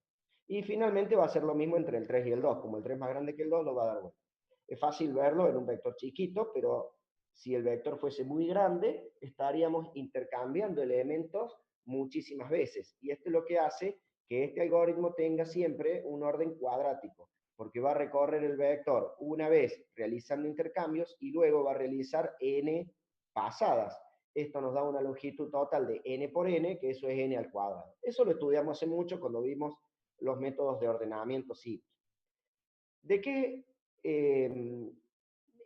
Y finalmente va a ser lo mismo entre el 3 y el 2. Como el 3 es más grande que el 2, lo va a dar vuelta. Es fácil verlo en un vector chiquito, pero si el vector fuese muy grande, estaríamos intercambiando elementos muchísimas veces. Y esto es lo que hace que este algoritmo tenga siempre un orden cuadrático, porque va a recorrer el vector una vez realizando intercambios y luego va a realizar n pasadas. Esto nos da una longitud total de n por n, que eso es n al cuadrado. Eso lo estudiamos hace mucho cuando vimos los métodos de ordenamiento simple.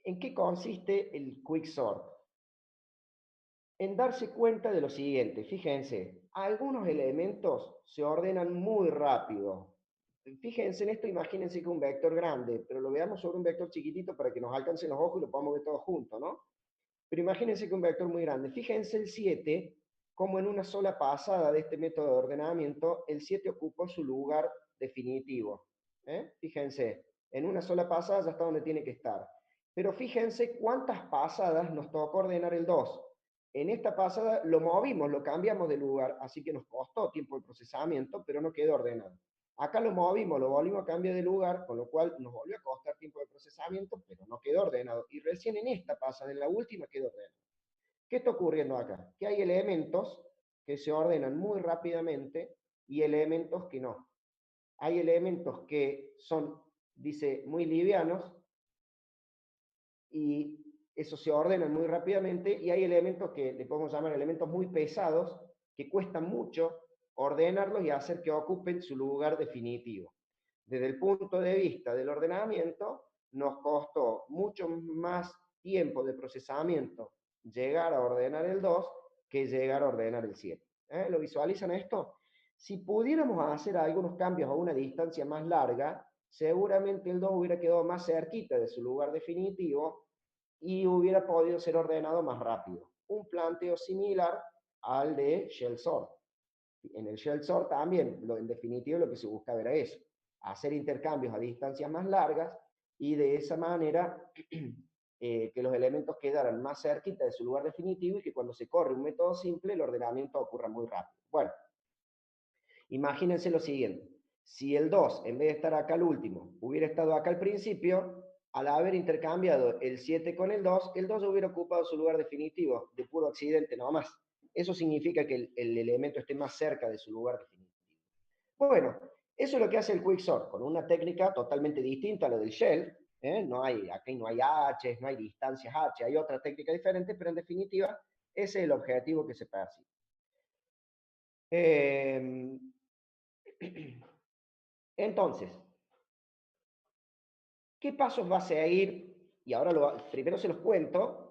¿En qué consiste el quicksort? En darse cuenta de lo siguiente, fíjense, algunos elementos se ordenan muy rápido. Fíjense en esto, imagínense que un vector grande, pero lo veamos sobre un vector chiquitito para que nos alcancen los ojos y lo podamos ver todos juntos, ¿no? Pero imagínense que un vector muy grande, fíjense el 7, como en una sola pasada de este método de ordenamiento, el 7 ocupó su lugar definitivo. Fíjense, en una sola pasada ya está donde tiene que estar. Pero fíjense cuántas pasadas nos tocó ordenar el 2. En esta pasada lo movimos, lo cambiamos de lugar, así que nos costó tiempo de procesamiento, pero no quedó ordenado. Acá lo movimos, lo volvimos a cambiar de lugar, con lo cual nos volvió a costar tiempo de procesamiento, pero no quedó ordenado. Y recién en esta pasada, en la última, quedó ordenado. ¿Qué está ocurriendo acá? Que hay elementos que se ordenan muy rápidamente y elementos que no. hay elementos que son, dice, muy livianos, y eso se ordenan muy rápidamente, y hay elementos que le podemos llamar elementos muy pesados, que cuestan mucho ordenarlos y hacer que ocupen su lugar definitivo. Desde el punto de vista del ordenamiento, nos costó mucho más tiempo de procesamiento llegar a ordenar el 2 que llegar a ordenar el 7. ¿Lo visualizan esto? Si pudiéramos hacer algunos cambios a una distancia más larga, seguramente el 2 hubiera quedado más cerquita de su lugar definitivo y hubiera podido ser ordenado más rápido. Un planteo similar al de shell sort. En el shell sort también, en definitiva, lo que se busca era eso, hacer intercambios a distancias más largas y de esa manera que los elementos quedaran más cerquita de su lugar definitivo y que cuando se corre un método simple el ordenamiento ocurra muy rápido. Bueno, imagínense lo siguiente, si el 2, en vez de estar acá al último, hubiera estado acá al principio, al haber intercambiado el 7 con el 2 hubiera ocupado su lugar definitivo, de puro accidente nomás. Eso significa que el elemento esté más cerca de su lugar definitivo. Bueno, eso es lo que hace el quicksort, con una técnica totalmente distinta a la del shell. Aquí no hay H, no hay distancias H, hay otra técnica diferente, pero en definitiva, ese es el objetivo que se persigue. Entonces, ¿qué pasos va a seguir? Y ahora primero se los cuento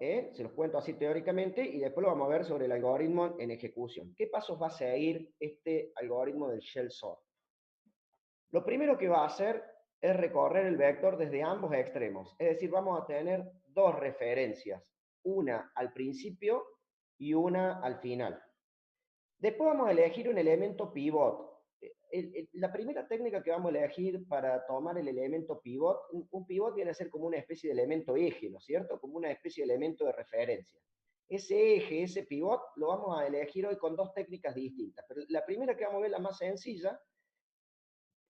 así teóricamente, y después lo vamos a ver sobre el algoritmo en ejecución. ¿Qué pasos va a seguir este algoritmo del shell sort? Lo primero que va a hacer es recorrer el vector desde ambos extremos. Es decir, vamos a tener dos referencias, una al principio y una al final. Después vamos a elegir un elemento pivot. La primera técnica que vamos a elegir para tomar el elemento pivot, un pivot viene a ser como una especie de elemento eje, ¿no es cierto? Como una especie de elemento de referencia. Ese eje, ese pivot, lo vamos a elegir hoy con dos técnicas distintas. Pero la primera que vamos a ver, la más sencilla,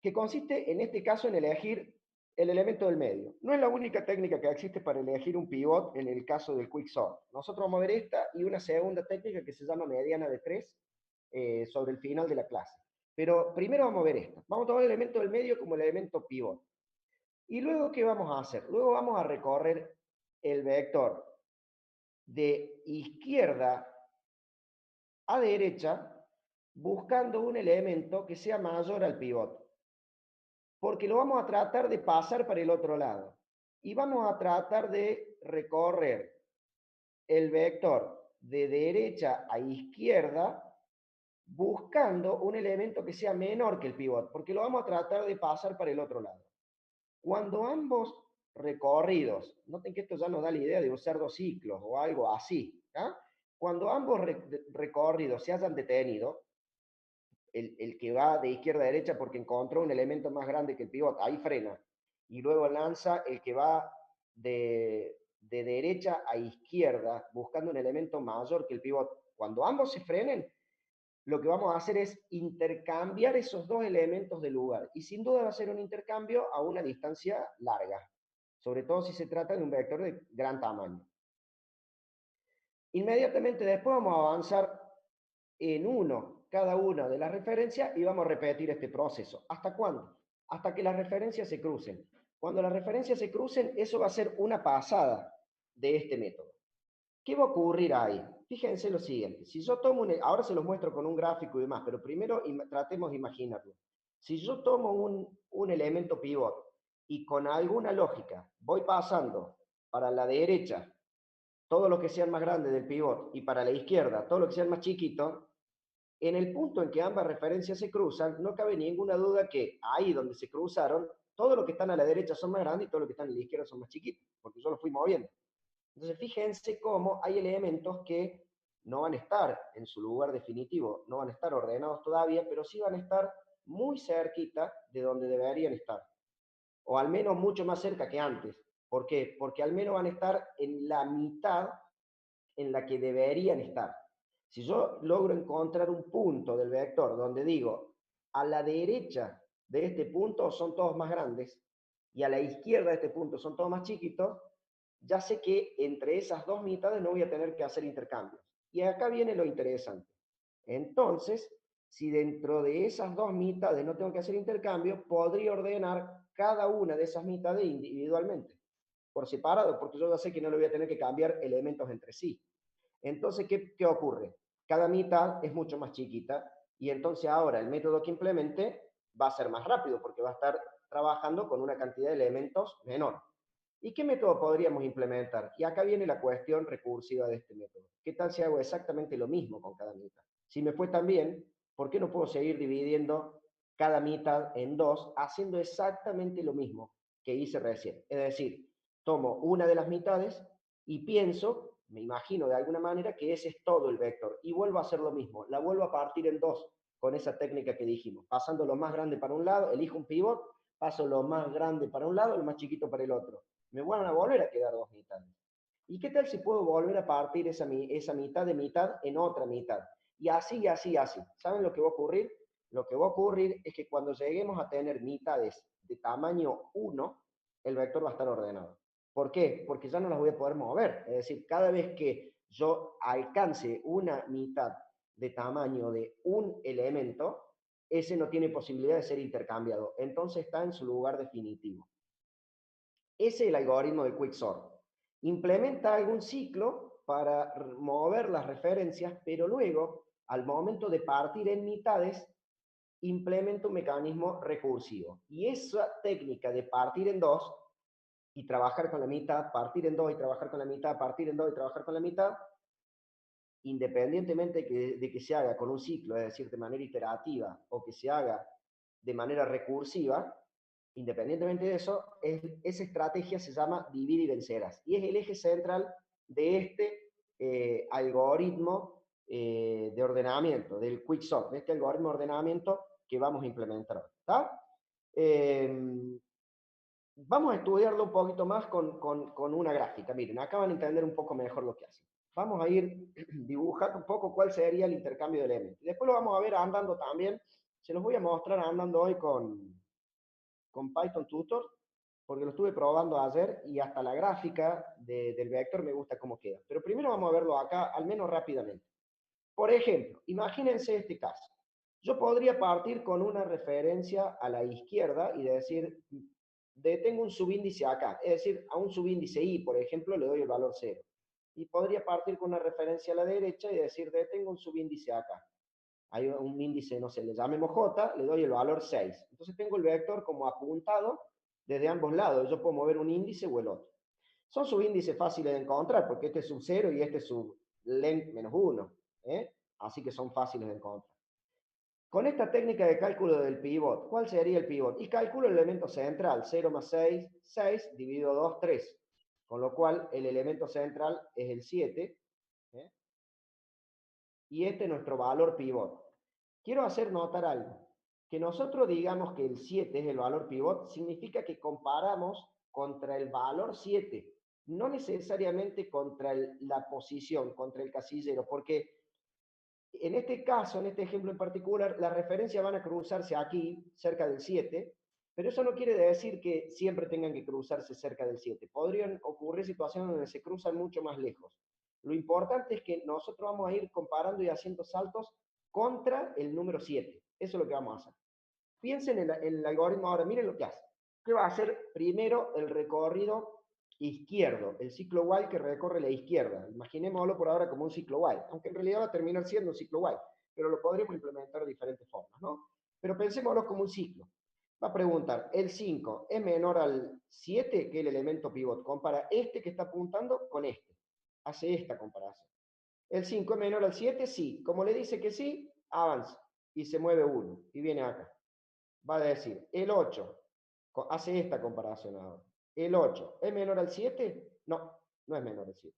que consiste en este caso en elegir el elemento del medio. No es la única técnica que existe para elegir un pivot en el caso del quicksort. Nosotros vamos a ver esta y una segunda técnica que se llama mediana de 3 sobre el final de la clase. Pero primero vamos a ver esta. Vamos a tomar el elemento del medio como el elemento pivot. Y luego, ¿qué vamos a hacer? Luego vamos a recorrer el vector de izquierda a derecha buscando un elemento que sea mayor al pivot, porque lo vamos a tratar de pasar para el otro lado. Y vamos a tratar de recorrer el vector de derecha a izquierda buscando un elemento que sea menor que el pivot, porque lo vamos a tratar de pasar para el otro lado. Cuando ambos recorridos, noten que esto ya nos da la idea de usar dos ciclos o algo así, cuando ambos recorridos se hayan detenido, el que va de izquierda a derecha porque encontró un elemento más grande que el pivot, ahí frena, y luego lanza el que va de derecha a izquierda buscando un elemento mayor que el pivot. Cuando ambos se frenen, lo que vamos a hacer es intercambiar esos dos elementos de lugar, y sin duda va a ser un intercambio a una distancia larga, sobre todo si se trata de un vector de gran tamaño. Inmediatamente después vamos a avanzar en cada una de las referencias y vamos a repetir este proceso. ¿Hasta cuándo? Hasta que las referencias se crucen. Cuando las referencias se crucen, eso va a ser una pasada de este método. ¿Qué va a ocurrir ahí? Fíjense lo siguiente. Si yo tomo ahora se los muestro con un gráfico y demás, pero primero tratemos de imaginarlo. Si yo tomo un elemento pivot y con alguna lógica voy pasando para la derecha todo lo que sean más grandes del pivot y para la izquierda todo lo que sean más chiquito, en el punto en que ambas referencias se cruzan, no cabe ninguna duda que ahí donde se cruzaron, todo lo que están a la derecha son más grandes y todo lo que están a la izquierda son más chiquitos, porque yo lo fui moviendo. Entonces fíjense cómo hay elementos que no van a estar en su lugar definitivo, no van a estar ordenados todavía, pero sí van a estar muy cerquita de donde deberían estar, o al menos mucho más cerca que antes. ¿Por qué? Porque al menos van a estar en la mitad en la que deberían estar. Si yo logro encontrar un punto del vector donde digo, a la derecha de este punto son todos más grandes, y a la izquierda de este punto son todos más chiquitos, ya sé que entre esas dos mitades no voy a tener que hacer intercambios. Y acá viene lo interesante. Entonces, si dentro de esas dos mitades no tengo que hacer intercambio, podría ordenar cada una de esas mitades individualmente, por separado, porque yo ya sé que no le voy a tener que cambiar elementos entre sí. Entonces, ¿qué ocurre? Cada mitad es mucho más chiquita y entonces ahora el método que implemente va a ser más rápido porque va a estar trabajando con una cantidad de elementos menor. ¿Y qué método podríamos implementar? Y acá viene la cuestión recursiva de este método. ¿Qué tal si hago exactamente lo mismo con cada mitad? Si me fue tan bien, ¿por qué no puedo seguir dividiendo cada mitad en dos, haciendo exactamente lo mismo que hice recién? Es decir, tomo una de las mitades y pienso, me imagino de alguna manera, que ese es todo el vector. Y vuelvo a hacer lo mismo, la vuelvo a partir en dos con esa técnica que dijimos. Pasando lo más grande para un lado, elijo un pivot, paso lo más grande para un lado, lo más chiquito para el otro. Me van a volver a quedar dos mitades. ¿Y qué tal si puedo volver a partir esa mitad de mitad en otra mitad? Y así, y así, y así. ¿Saben lo que va a ocurrir? Lo que va a ocurrir es que cuando lleguemos a tener mitades de tamaño 1, el vector va a estar ordenado. ¿Por qué? Porque ya no las voy a poder mover. Es decir, cada vez que yo alcance una mitad de tamaño de un elemento, ese no tiene posibilidad de ser intercambiado. Entonces está en su lugar definitivo. Ese es el algoritmo de Quicksort. Implementa algún ciclo para mover las referencias, pero luego, al momento de partir en mitades, implementa un mecanismo recursivo. Y esa técnica de partir en dos y trabajar con la mitad, partir en dos y trabajar con la mitad, partir en dos y trabajar con la mitad, independientemente de que se haga con un ciclo, es decir, de manera iterativa, o que se haga de manera recursiva, independientemente de eso, esa estrategia se llama divide y vencerás. Y es el eje central de este algoritmo de ordenamiento, del Quicksort, de este algoritmo de ordenamiento que vamos a implementar. ¿Está? Vamos a estudiarlo un poquito más con una gráfica. Miren, acá van a entender un poco mejor lo que hace. Vamos a ir dibujando un poco cuál sería el intercambio de elementos. Después lo vamos a ver andando también. Se los voy a mostrar andando hoy con Python Tutor, porque lo estuve probando ayer y hasta la gráfica del vector me gusta cómo queda. Pero primero vamos a verlo acá, al menos rápidamente. Por ejemplo, imagínense este caso. Yo podría partir con una referencia a la izquierda y decir, tengo un subíndice acá, es decir, a un subíndice i, por ejemplo, le doy el valor 0. Y podría partir con una referencia a la derecha y decir, tengo un subíndice acá. Hay un índice, no sé, le llamemos j, le doy el valor 6. Entonces tengo el vector como apuntado desde ambos lados. Yo puedo mover un índice o el otro. Son subíndices fáciles de encontrar, porque este es sub 0 y este es sub length menos 1. Así que son fáciles de encontrar. Con esta técnica de cálculo del pivot, ¿cuál sería el pivot? Y calculo el elemento central, 0 más 6, 6, dividido 2, 3. Con lo cual, el elemento central es el 7. Y este es nuestro valor pivot. Quiero hacer notar algo. Que nosotros digamos que el 7 es el valor pivot, significa que comparamos contra el valor 7, no necesariamente contra la posición, contra el casillero, porque en este caso, en este ejemplo en particular, las referencias van a cruzarse aquí, cerca del 7, pero eso no quiere decir que siempre tengan que cruzarse cerca del 7. Podrían ocurrir situaciones donde se cruzan mucho más lejos. Lo importante es que nosotros vamos a ir comparando y haciendo saltos contra el número 7. Eso es lo que vamos a hacer. Piensen en el algoritmo ahora, miren lo que hace. ¿Qué va a hacer? Primero el recorrido izquierdo, el ciclo while que recorre la izquierda. Imaginémoslo por ahora como un ciclo while, aunque en realidad va a terminar siendo un ciclo while, pero lo podríamos implementar de diferentes formas, ¿no? Pero pensémoslo como un ciclo. Va a preguntar, ¿el 5 es menor al 7, que es el elemento pivot? Compara este que está apuntando con este. Hace esta comparación. ¿El 5 es menor al 7? Sí. Como le dice que sí, avanza. Y se mueve 1. Y viene acá. Va a decir, el 8, hace esta comparación ahora. ¿El 8 es menor al 7? No, no es menor al 7.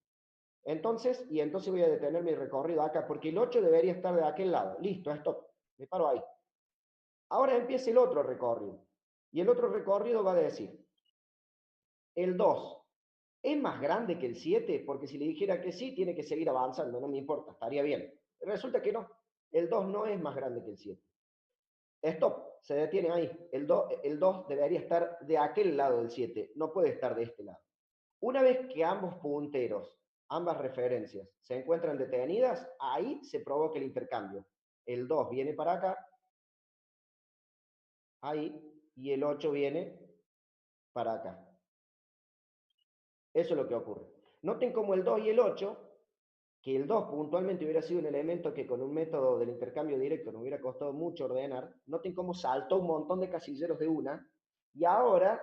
Entonces voy a detener mi recorrido acá, porque el 8 debería estar de aquel lado. Listo, stop. Me paro ahí. Ahora empieza el otro recorrido. Y el otro recorrido va a decir, el 2 es más grande que el 7, porque si le dijera que sí, tiene que seguir avanzando, no me importa, estaría bien. Resulta que no. El 2 no es más grande que el 7. Stop, se detiene ahí. El 2 debería estar de aquel lado del 7, no puede estar de este lado. Una vez que ambos punteros, ambas referencias, se encuentran detenidas, ahí se provoca el intercambio. el 2 viene para acá, ahí, y el 8 viene para acá. Eso es lo que ocurre. Noten como el 2 y el 8, que el 2 puntualmente hubiera sido un elemento que con un método del intercambio directo nos hubiera costado mucho ordenar, noten cómo saltó un montón de casilleros de una, y ahora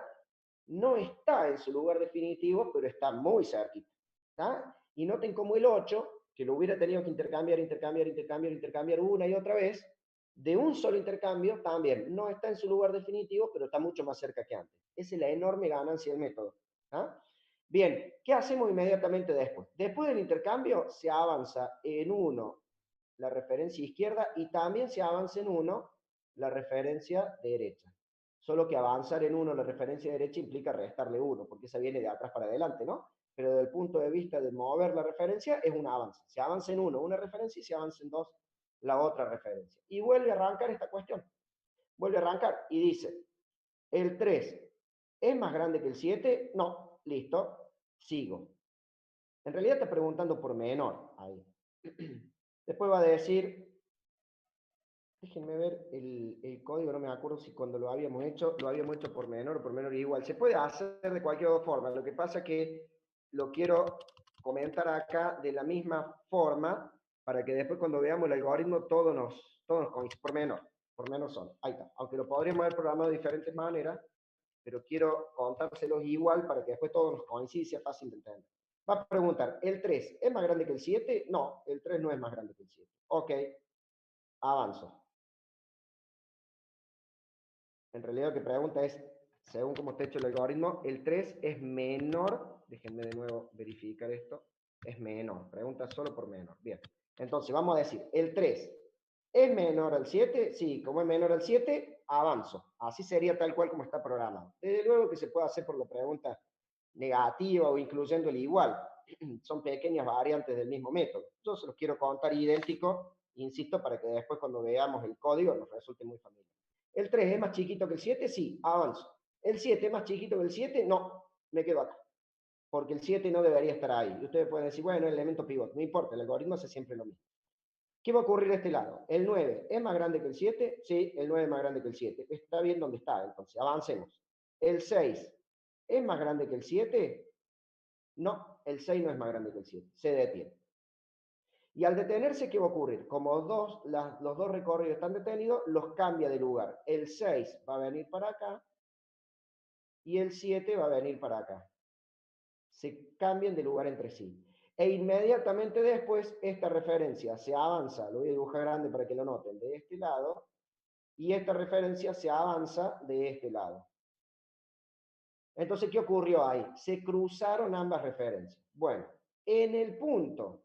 no está en su lugar definitivo, pero está muy cerquita. ¿Tá? Y noten cómo el 8, que lo hubiera tenido que intercambiar una y otra vez, de un solo intercambio también no está en su lugar definitivo, pero está mucho más cerca que antes. Esa es la enorme ganancia del método. ¿Tá? Bien, ¿qué hacemos inmediatamente después? Después del intercambio se avanza en 1 la referencia izquierda y también se avanza en 1 la referencia derecha. Solo que avanzar en 1 la referencia derecha implica restarle 1, porque esa viene de atrás para adelante, ¿no? Pero desde el punto de vista de mover la referencia es un avance. Se avanza en 1 una referencia y se avanza en 2 la otra referencia. Y vuelve a arrancar esta cuestión. Vuelve a arrancar y dice, ¿el 3 es más grande que el 7? No, listo, sigo. En realidad está preguntando por menor ahí. Después va a decir, déjenme ver el código, no me acuerdo si cuando lo habíamos hecho por menor o por menor igual. Se puede hacer de cualquier forma. Lo que pasa es que lo quiero comentar acá de la misma forma para que después cuando veamos el algoritmo todo nos coincide. Por menor son. Ahí está. Aunque lo podríamos haber programado de diferentes maneras, pero quiero contárselos igual para que después todo nos coincida y sea fácil de entender. Va a preguntar, ¿el 3 es más grande que el 7? No, el 3 no es más grande que el 7. Ok, avanzo. En realidad lo que pregunta es, según cómo está hecho el algoritmo, el 3 es menor, déjenme de nuevo verificar esto, es menor, pregunta solo por menor. Bien, entonces vamos a decir, el 3 es menor al 7, sí, como es menor al 7, avanzo. Así sería tal cual como está programado. Desde luego que se puede hacer por la pregunta negativa o incluyendo el igual. Son pequeñas variantes del mismo método. Yo se los quiero contar idéntico, insisto, para que después cuando veamos el código nos resulte muy familiar. ¿El 3 es más chiquito que el 7? Sí, avanzo. ¿El 7 es más chiquito que el 7? No, me quedo acá. Porque el 7 no debería estar ahí. Y ustedes pueden decir, bueno, el elemento pivot, no importa, el algoritmo hace siempre lo mismo. ¿Qué va a ocurrir de este lado? ¿El 9 es más grande que el 7? Sí, el 9 es más grande que el 7. Está bien donde está, entonces, avancemos. ¿El 6 es más grande que el 7? No, el 6 no es más grande que el 7. Se detiene. Y al detenerse, ¿qué va a ocurrir? Como los dos recorridos están detenidos, los cambia de lugar. El 6 va a venir para acá y el 7 va a venir para acá. Se cambian de lugar entre sí. E inmediatamente después, esta referencia se avanza, lo voy a dibujar grande para que lo noten, de este lado, y esta referencia se avanza de este lado. Entonces, ¿qué ocurrió ahí? Se cruzaron ambas referencias. Bueno, en el punto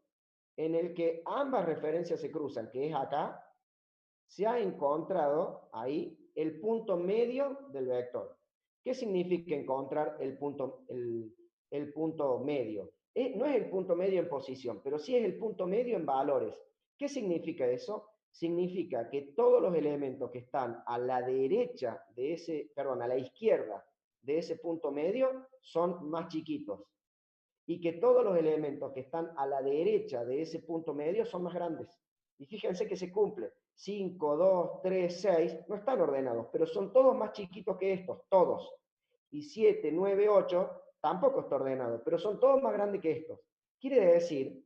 en el que ambas referencias se cruzan, que es acá, se ha encontrado ahí el punto medio del vector. ¿Qué significa encontrar el punto medio? No es el punto medio en posición, pero sí es el punto medio en valores. ¿Qué significa eso? Significa que todos los elementos que están a la derecha de ese, perdón, a la izquierda de ese punto medio son más chiquitos. Y que todos los elementos que están a la derecha de ese punto medio son más grandes. Y fíjense que se cumple. 5, 2, 3, 6, no están ordenados, pero son todos más chiquitos que estos, todos. Y 7, 9, 8, tampoco está ordenado, pero son todos más grandes que estos. Quiere decir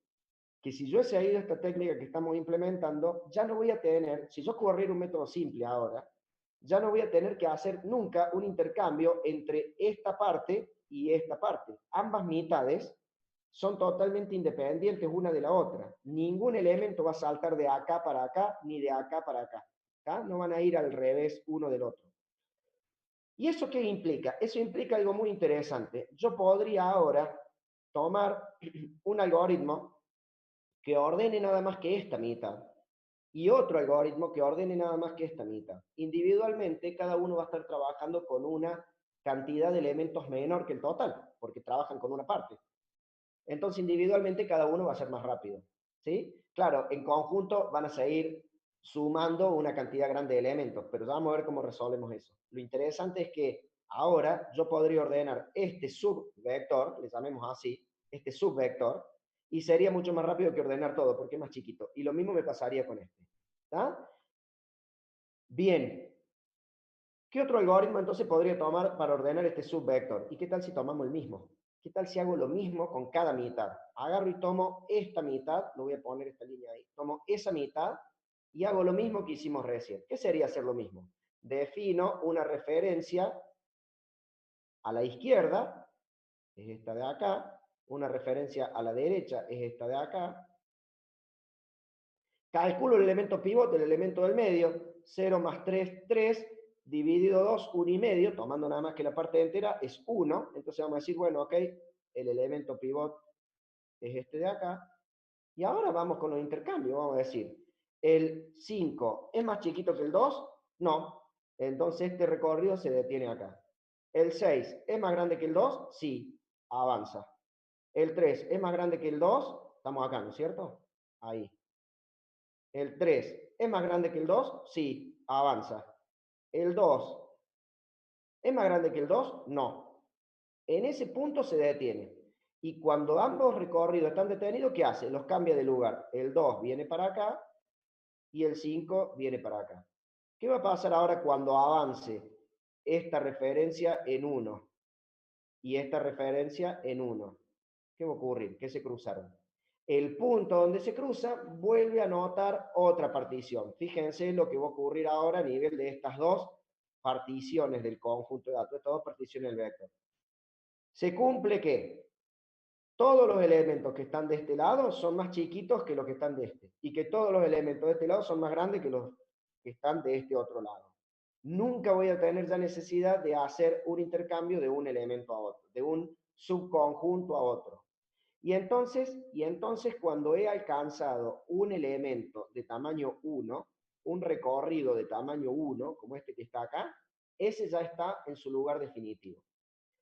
que si yo he seguido esta técnica que estamos implementando, ya no voy a tener, si yo corriera un método simple ahora, ya no voy a tener que hacer nunca un intercambio entre esta parte y esta parte. Ambas mitades son totalmente independientes una de la otra. Ningún elemento va a saltar de acá para acá, ni de acá para acá. ¿Tá? No van a ir al revés uno del otro. ¿Y eso qué implica? Eso implica algo muy interesante. Yo podría ahora tomar un algoritmo que ordene nada más que esta mitad y otro algoritmo que ordene nada más que esta mitad. Individualmente, cada uno va a estar trabajando con una cantidad de elementos menor que el total, porque trabajan con una parte. Entonces, individualmente, cada uno va a ser más rápido. ¿Sí? Claro, en conjunto van a seguir sumando una cantidad grande de elementos, pero ya vamos a ver cómo resolvemos eso. Lo interesante es que ahora yo podría ordenar este subvector, le llamemos así, este subvector, y sería mucho más rápido que ordenar todo, porque es más chiquito. Y lo mismo me pasaría con este. ¿Está? Bien. ¿Qué otro algoritmo entonces podría tomar para ordenar este subvector? ¿Y qué tal si tomamos el mismo? ¿Qué tal si hago lo mismo con cada mitad? Agarro y tomo esta mitad, lo voy a poner esta línea ahí, tomo esa mitad y hago lo mismo que hicimos recién. ¿Qué sería hacer lo mismo? Defino una referencia a la izquierda, es esta de acá, una referencia a la derecha, es esta de acá. Calculo el elemento pivot del elemento del medio, 0 más 3, 3, dividido 2, 1 y medio, tomando nada más que la parte entera, es 1. Entonces vamos a decir, bueno, ok, el elemento pivot es este de acá. Y ahora vamos con los intercambios, vamos a decir, ¿el 5 es más chiquito que el 2? No. Entonces este recorrido se detiene acá. ¿El 6 es más grande que el 2? Sí, avanza. ¿El 3 es más grande que el 2? Estamos acá, ¿no es cierto? Ahí. ¿El 3 es más grande que el 2? Sí, avanza. ¿El 2 es más grande que el 2? No. En ese punto se detiene. Y cuando ambos recorridos están detenidos, ¿qué hace? Los cambia de lugar. El 2 viene para acá y el 5 viene para acá. ¿Qué va a pasar ahora cuando avance esta referencia en 1 y esta referencia en 1? ¿Qué va a ocurrir? ¿Qué se cruzaron? El punto donde se cruza vuelve a notar otra partición. Fíjense lo que va a ocurrir ahora a nivel de estas dos particiones del conjunto de datos, estas dos particiones del vector. Se cumple que todos los elementos que están de este lado son más chiquitos que los que están de este, y que todos los elementos de este lado son más grandes que los que están de este otro lado. Nunca voy a tener ya necesidad de hacer un intercambio de un elemento a otro, de un subconjunto a otro. Y entonces cuando he alcanzado un elemento de tamaño 1, un recorrido de tamaño 1, como este que está acá, ese ya está en su lugar definitivo.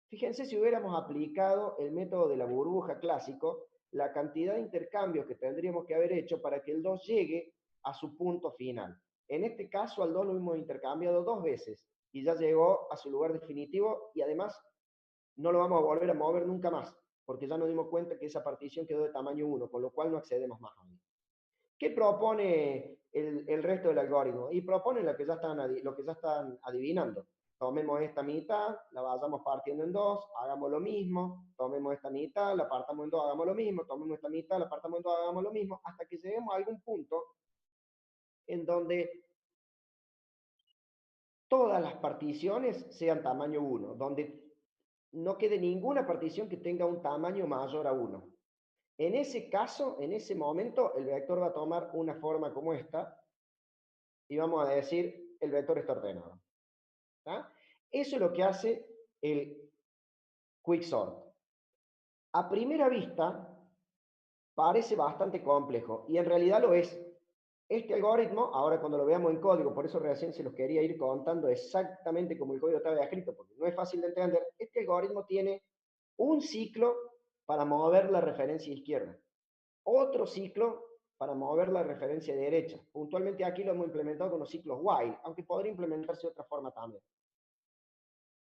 Fíjense si hubiéramos aplicado el método de la burbuja clásico, la cantidad de intercambios que tendríamos que haber hecho para que el 2 llegue a su punto final. En este caso al 2 lo hemos intercambiado 2 veces y ya llegó a su lugar definitivo y además no lo vamos a volver a mover nunca más, porque ya nos dimos cuenta que esa partición quedó de tamaño 1, con lo cual no accedemos más a ella. ¿Qué propone el resto del algoritmo? Y propone lo que ya están adivinando. Tomemos esta mitad, la vayamos partiendo en 2, hagamos lo mismo, tomemos esta mitad, la partamos en 2, hagamos lo mismo, tomemos esta mitad, la partamos en 2, hagamos lo mismo, hasta que lleguemos a algún punto en donde todas las particiones sean tamaño 1, donde no quede ninguna partición que tenga un tamaño mayor a 1. En ese caso, en ese momento, el vector va a tomar una forma como esta, y vamos a decir, el vector está ordenado. ¿Tá? Eso es lo que hace el quicksort. A primera vista, parece bastante complejo, y en realidad lo es. Este algoritmo, ahora cuando lo veamos en código, por eso recién se los quería ir contando exactamente como el código estaba escrito, porque no es fácil de entender, este algoritmo tiene un ciclo para mover la referencia izquierda, otro ciclo para mover la referencia derecha. Puntualmente aquí lo hemos implementado con los ciclos while, aunque podría implementarse de otra forma también.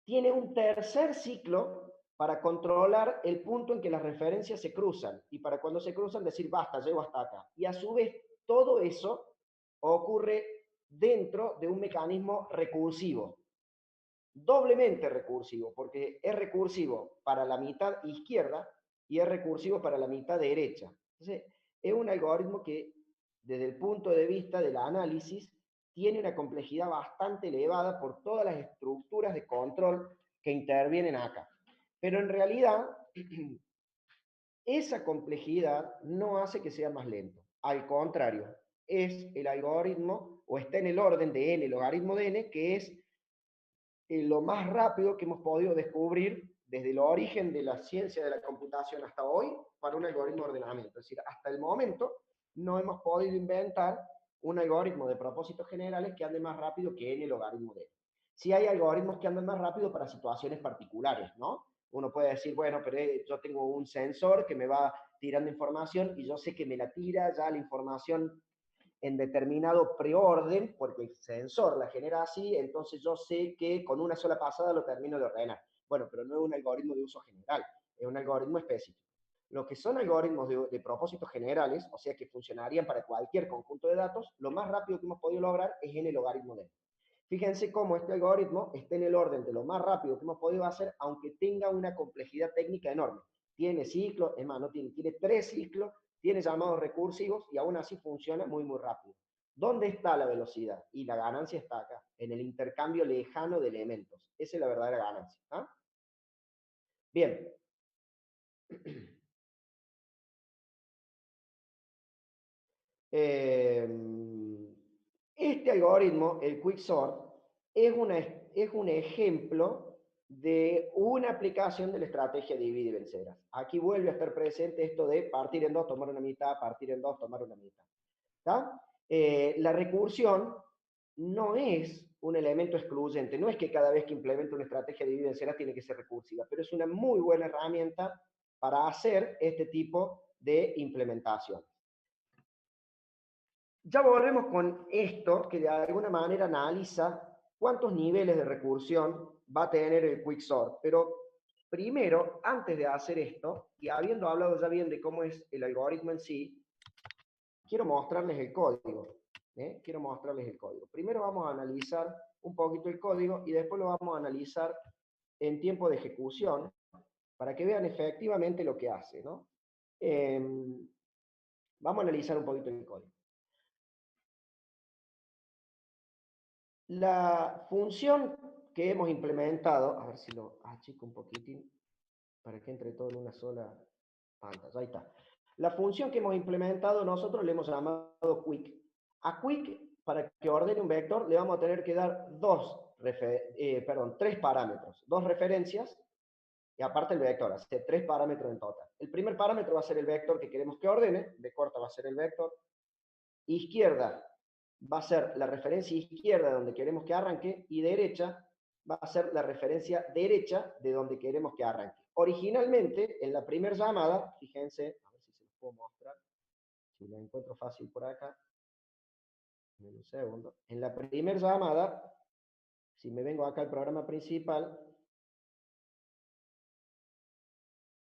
Tiene un tercer ciclo para controlar el punto en que las referencias se cruzan, y para cuando se cruzan decir basta, llego hasta acá. Y a su vez, todo eso ocurre dentro de un mecanismo recursivo, doblemente recursivo, porque es recursivo para la mitad izquierda y es recursivo para la mitad derecha. Entonces, es un algoritmo que, desde el punto de vista del análisis, tiene una complejidad bastante elevada por todas las estructuras de control que intervienen acá. Pero en realidad, esa complejidad no hace que sea más lento. Al contrario, es el algoritmo, o está en el orden de n, el logaritmo de n, que es lo más rápido que hemos podido descubrir desde el origen de la ciencia de la computación hasta hoy para un algoritmo de ordenamiento. Es decir, hasta el momento no hemos podido inventar un algoritmo de propósitos generales que ande más rápido que n logaritmo de n. Sí hay algoritmos que andan más rápido para situaciones particulares, ¿no? Uno puede decir, bueno, pero yo tengo un sensor que me va tirando información y yo sé que me la tira ya la información en determinado preorden, porque el sensor la genera así, entonces yo sé que con una sola pasada lo termino de ordenar. Bueno, pero no es un algoritmo de uso general, es un algoritmo específico. Lo que son algoritmos de propósitos generales, o sea que funcionarían para cualquier conjunto de datos, lo más rápido que hemos podido lograr es en el logaritmo de n. Fíjense cómo este algoritmo está en el orden de lo más rápido que hemos podido hacer, aunque tenga una complejidad técnica enorme. Tiene ciclos, es más, no tiene 3 ciclos, tiene llamados recursivos y aún así funciona muy, muy rápido. ¿Dónde está la velocidad? Y la ganancia está acá, en el intercambio lejano de elementos. Esa es la verdadera ganancia. ¿Ah? Bien. Este algoritmo, el Quicksort, es un ejemplo de una aplicación de la estrategia de divide y vencerás. Aquí vuelve a estar presente esto de partir en dos, tomar una mitad, partir en dos, tomar una mitad. ¿Está? La recursión no es un elemento excluyente, no es que cada vez que implemento una estrategia de divide y vencerás tiene que ser recursiva, pero es una muy buena herramienta para hacer este tipo de implementación. Ya volvemos con esto, que de alguna manera analiza cuántos niveles de recursión va a tener el Quicksort. Pero primero, antes de hacer esto, y habiendo hablado ya bien de cómo es el algoritmo en sí, quiero mostrarles el código. Quiero mostrarles el código. Primero vamos a analizar un poquito el código y después lo vamos a analizar en tiempo de ejecución para que vean efectivamente lo que hace, ¿no? Vamos a analizar un poquito el código. La función que hemos implementado, a ver si lo achico un poquitín para que entre todo en una sola pantalla, ahí está. La función que hemos implementado nosotros le hemos llamado quick. A quick, para que ordene un vector, le vamos a tener que dar tres parámetros, dos referencias, y aparte el vector, hace 3 parámetros en total. El primer parámetro va a ser el vector que queremos que ordene, B corta va a ser el vector, izquierda va a ser la referencia izquierda de donde queremos que arranque, y derecha va a ser la referencia derecha de donde queremos que arranque. Originalmente, en la primera llamada, fíjense, a ver si se los puedo mostrar, si lo encuentro fácil por acá, en un segundo. En la primera llamada, si me vengo acá al programa principal,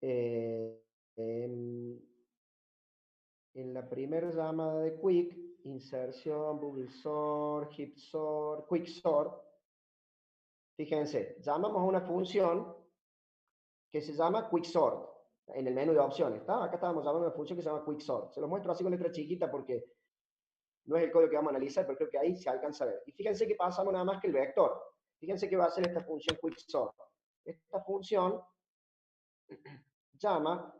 en la primera llamada de quick, inserción, bubble sort, heap sort, quick sort, fíjense, llamamos a una función que se llama quicksort en el menú de opciones. ¿Está? Acá estábamos llamando a una función que se llama quicksort. Se los muestro así con letra chiquita porque no es el código que vamos a analizar, pero creo que ahí se alcanza a ver. Y fíjense que pasamos nada más que el vector. Fíjense que va a hacer esta función quicksort. Esta función llama,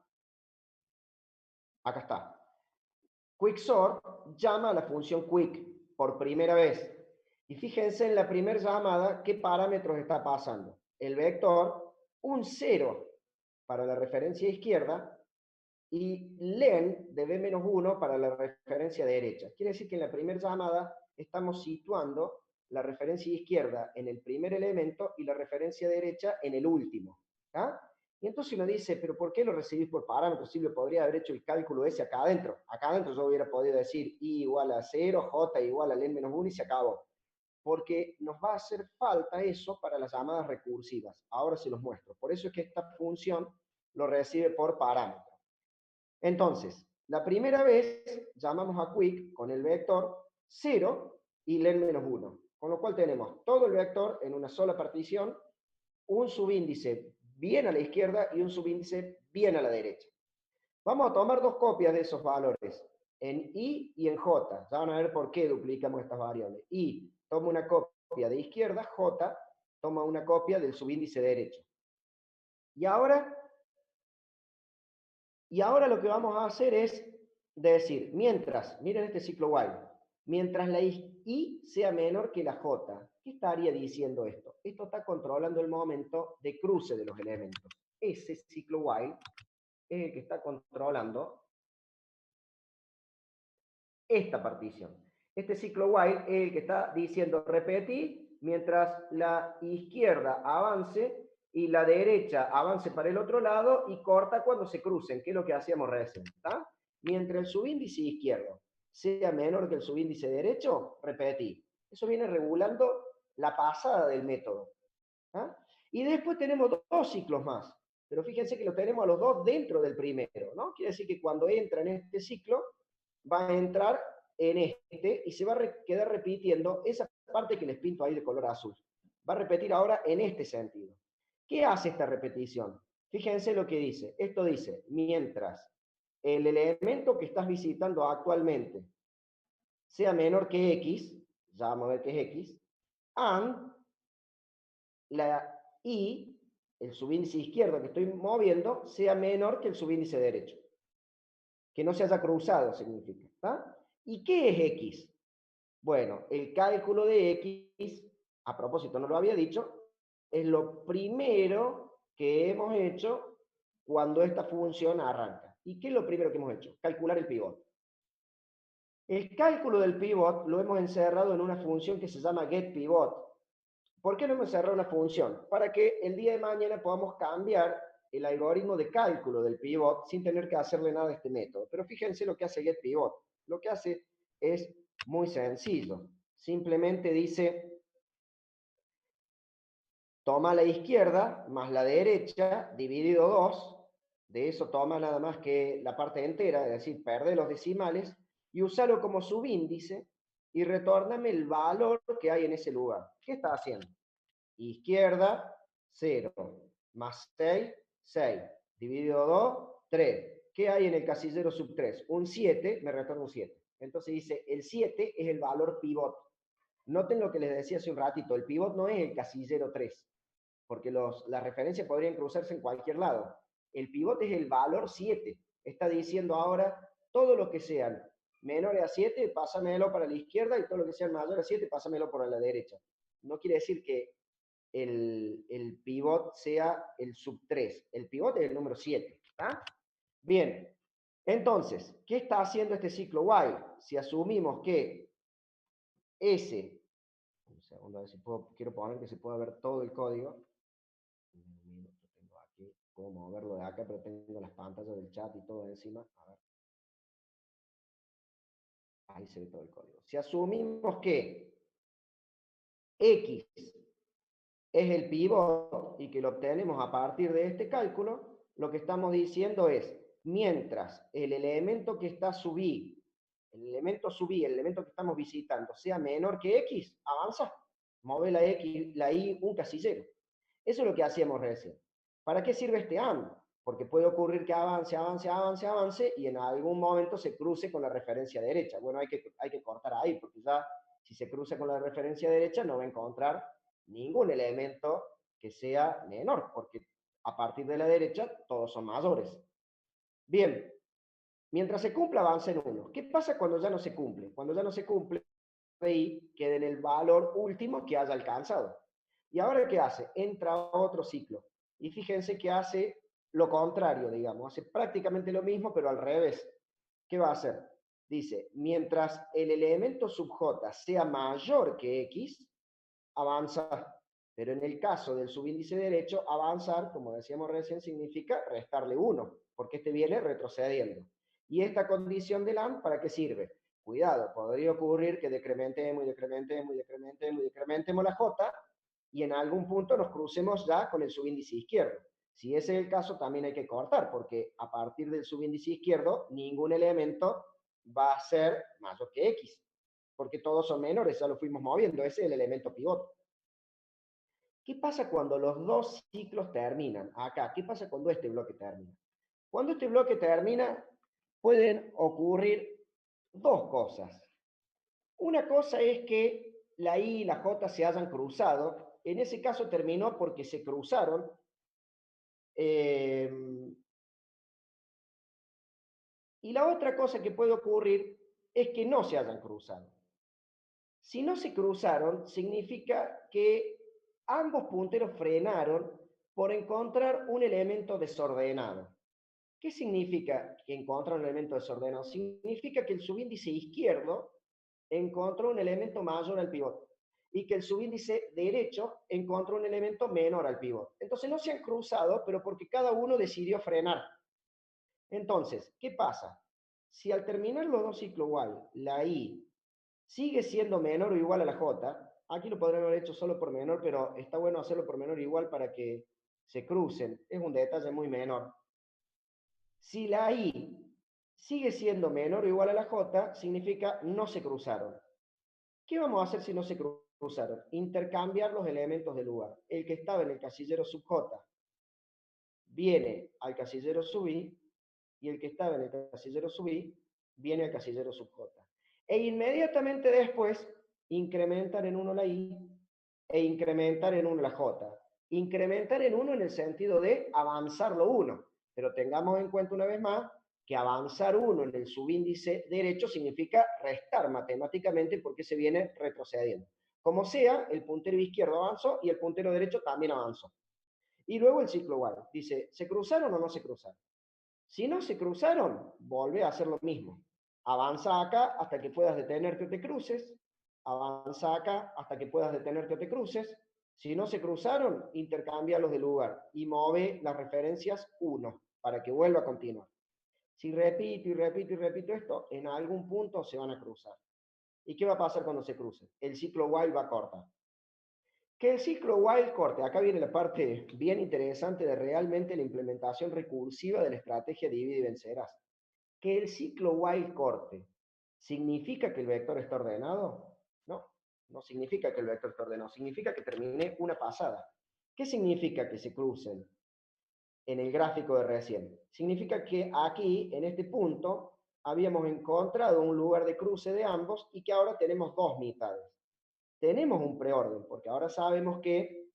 acá está, quicksort llama a la función quick por primera vez. Y fíjense en la primera llamada qué parámetros está pasando. El vector, un 0 para la referencia izquierda y len de b-1 para la referencia derecha. Quiere decir que en la primera llamada estamos situando la referencia izquierda en el primer elemento y la referencia derecha en el último. ¿Ah? Y entonces uno dice, pero ¿por qué lo recibís por parámetros? Si lo podría haber hecho el cálculo ese acá adentro. Acá adentro yo hubiera podido decir i igual a 0, j igual a len-1 y se acabó. Porque nos va a hacer falta eso para las llamadas recursivas. Ahora se los muestro. Por eso es que esta función lo recibe por parámetro. Entonces, la primera vez llamamos a quick con el vector 0 y len-1. Con lo cual tenemos todo el vector en una sola partición, un subíndice bien a la izquierda y un subíndice bien a la derecha. Vamos a tomar dos copias de esos valores, en i y en j. Ya van a ver por qué duplicamos estas variables. I toma una copia de izquierda, j toma una copia del subíndice derecho. Y ahora lo que vamos a hacer es decir, mientras, miren este ciclo while, mientras la i sea menor que la j, ¿qué estaría diciendo esto? Esto está controlando el momento de cruce de los elementos. Ese ciclo while es el que está controlando esta partición. Este ciclo while es el que está diciendo repetir mientras la izquierda avance y la derecha avance para el otro lado y corta cuando se crucen, que es lo que hacíamos recién. ¿Está? Mientras el subíndice izquierdo sea menor que el subíndice derecho, repetir. Eso viene regulando la pasada del método. ¿Ah? Y después tenemos dos ciclos más. Pero fíjense que lo tenemos a los dos dentro del primero, ¿no? Quiere decir que cuando entra en este ciclo, va a entrar en este y se va a quedar repitiendo esa parte que les pinto ahí de color azul. Va a repetir ahora en este sentido. ¿Qué hace esta repetición? Fíjense lo que dice. Esto dice, mientras el elemento que estás visitando actualmente sea menor que X, ya vamos a ver qué es X, and la Y, el subíndice izquierdo que estoy moviendo, sea menor que el subíndice derecho. Que no se haya cruzado significa. ¿Está? ¿Y qué es X? Bueno, el cálculo de X, a propósito, no lo había dicho, es lo primero que hemos hecho cuando esta función arranca. ¿Y qué es lo primero que hemos hecho? Calcular el pivot. El cálculo del pivot lo hemos encerrado en una función que se llama getPivot. ¿Por qué lo hemos encerrado en una función? Para que el día de mañana podamos cambiar el algoritmo de cálculo del pivot sin tener que hacerle nada a este método. Pero fíjense lo que hace getPivot. Lo que hace es muy sencillo. Simplemente dice, toma la izquierda más la derecha, dividido 2. De eso toma nada más que la parte entera, es decir, perde los decimales, y usarlo como subíndice, y retórname el valor que hay en ese lugar. ¿Qué está haciendo? Izquierda, 0, más 6, 6, dividido 2, 3. ¿Qué hay en el casillero sub 3? Un 7, me retorna un 7. Entonces dice, el 7 es el valor pivot. Noten lo que les decía hace un ratito, el pivot no es el casillero 3, porque las referencias podrían cruzarse en cualquier lado. El pivot es el valor 7. Está diciendo ahora, todo lo que sean menores a 7, pásamelo para la izquierda, y todo lo que sean mayores a 7, pásamelo para la derecha. No quiere decir que el pivot sea el sub 3. El pivot es el número 7. ¿Está? Bien. Entonces, ¿qué está haciendo este ciclo while? Si asumimos que S, un segundo, a ver si quiero poner que se pueda ver todo el código. Un minuto, tengo aquí, puedo moverlo de acá, pero tengo las pantallas del chat y todo encima. A ver. Ahí se ve todo el código. Si asumimos que X es el pivot y que lo obtenemos a partir de este cálculo, lo que estamos diciendo es, mientras el elemento que está sub i, el elemento que estamos visitando, sea menor que X, avanza, mueve la X, la Y un casillero. Eso es lo que hacíamos recién. ¿Para qué sirve este AND? Porque puede ocurrir que avance, avance, avance, avance, y en algún momento se cruce con la referencia derecha. Bueno, hay que cortar ahí, porque ya si se cruza con la referencia derecha no va a encontrar ningún elemento que sea menor, porque a partir de la derecha todos son mayores. Bien, mientras se cumpla avanza en 1. ¿Qué pasa cuando ya no se cumple? Cuando ya no se cumple, ahí queda en el valor último que haya alcanzado. ¿Y ahora qué hace? Entra a otro ciclo. Y fíjense que hace lo contrario, digamos, hace prácticamente lo mismo, pero al revés. ¿Qué va a hacer? Dice, mientras el elemento sub j sea mayor que x, avanza. Pero en el caso del subíndice derecho, avanzar, como decíamos recién, significa restarle 1, porque este viene retrocediendo. ¿Y esta condición del AND para qué sirve? Cuidado, podría ocurrir que decrementemos y decrementemos y decrementemos y decrementemos la J, y en algún punto nos crucemos ya con el subíndice izquierdo. Si ese es el caso, también hay que cortar, porque a partir del subíndice izquierdo, ningún elemento va a ser mayor que X, porque todos son menores, ya lo fuimos moviendo, ese es el elemento pivot. ¿Qué pasa cuando los dos ciclos terminan? Acá, ¿qué pasa cuando este bloque termina? Cuando este bloque termina, pueden ocurrir dos cosas. Una cosa es que la I y la J se hayan cruzado. En ese caso terminó porque se cruzaron. Y la otra cosa que puede ocurrir es que no se hayan cruzado. Si no se cruzaron, significa que ambos punteros frenaron por encontrar un elemento desordenado. ¿Qué significa que encontrar un elemento desordenado? Significa que el subíndice izquierdo encontró un elemento mayor al pivot y que el subíndice derecho encontró un elemento menor al pivot. Entonces no se han cruzado, pero porque cada uno decidió frenar. Entonces, ¿qué pasa? Si al terminar los dos ciclos igual, la I sigue siendo menor o igual a la J, aquí lo podrían haber hecho solo por menor, pero está bueno hacerlo por menor o igual para que se crucen, es un detalle muy menor. Si la I sigue siendo menor o igual a la J, significa no se cruzaron. ¿Qué vamos a hacer si no se cruzaron? Intercambiar los elementos del lugar. El que estaba en el casillero sub J viene al casillero sub I, y el que estaba en el casillero sub I viene al casillero sub J. E inmediatamente después incrementar en 1 la I e incrementar en 1 la J. Incrementar en 1 en el sentido de avanzarlo 1, pero tengamos en cuenta una vez más que avanzar 1 en el subíndice derecho significa restar matemáticamente porque se viene retrocediendo. Como sea, el puntero izquierdo avanzó y el puntero derecho también avanzó. Y luego el ciclo while. Dice, ¿se cruzaron o no se cruzaron? Si no se cruzaron, vuelve a hacer lo mismo. Avanza acá hasta que puedas detenerte o te cruces. Avanza acá hasta que puedas detenerte o te cruces. Si no se cruzaron, intercámbialos de lugar y mueve las referencias 1 para que vuelva a continuar. Si repito y repito y repito esto, en algún punto se van a cruzar. ¿Y qué va a pasar cuando se crucen? El ciclo while va a cortar. Que el ciclo while corte, acá viene la parte bien interesante de realmente la implementación recursiva de la estrategia divide y vencerás. Que el ciclo while corte, ¿significa que el vector está ordenado? No, no significa que el vector está ordenado, significa que terminé una pasada. ¿Qué significa que se crucen en el gráfico de recién? Significa que aquí, en este punto, habíamos encontrado un lugar de cruce de ambos y que ahora tenemos dos mitades. Tenemos un preorden, porque ahora sabemos que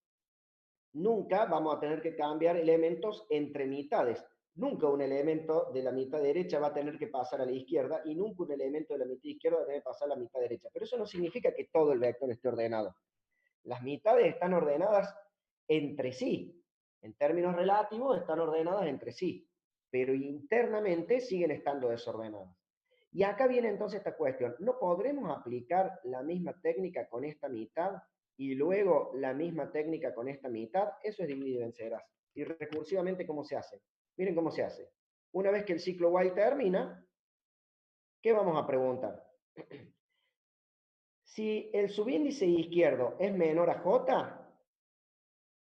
nunca vamos a tener que cambiar elementos entre mitades. Nunca un elemento de la mitad derecha va a tener que pasar a la izquierda y nunca un elemento de la mitad izquierda va a tener que pasar a la mitad derecha. Pero eso no significa que todo el vector esté ordenado. Las mitades están ordenadas entre sí. En términos relativos están ordenadas entre sí, pero internamente siguen estando desordenadas. Y acá viene entonces esta cuestión. ¿No podremos aplicar la misma técnica con esta mitad y luego la misma técnica con esta mitad? Eso es divide y vencerás. Y recursivamente, ¿cómo se hace? Miren cómo se hace. Una vez que el ciclo while termina, ¿qué vamos a preguntar? Si el subíndice izquierdo es menor a J,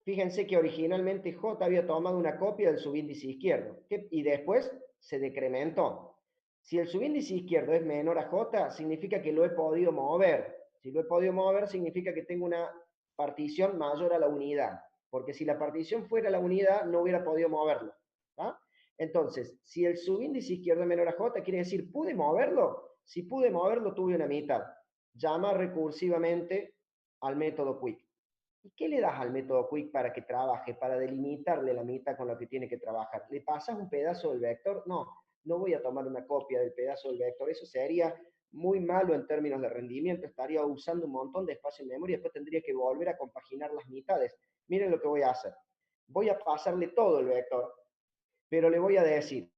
fíjense que originalmente J había tomado una copia del subíndice izquierdo y después se decrementó. Si el subíndice izquierdo es menor a J, significa que lo he podido mover. Si lo he podido mover, significa que tengo una partición mayor a la unidad. Porque si la partición fuera la unidad, no hubiera podido moverlo. ¿Ah? Entonces, si el subíndice izquierdo es menor a J, quiere decir, ¿pude moverlo? Si pude moverlo, tuve una mitad. Llama recursivamente al método Quick. ¿Y qué le das al método Quick para que trabaje, para delimitarle la mitad con la que tiene que trabajar? ¿Le pasas un pedazo del vector? No, no voy a tomar una copia del pedazo del vector. Eso sería muy malo en términos de rendimiento. Estaría usando un montón de espacio en memoria y después tendría que volver a compaginar las mitades. Miren lo que voy a hacer. Voy a pasarle todo el vector, pero le voy a decir,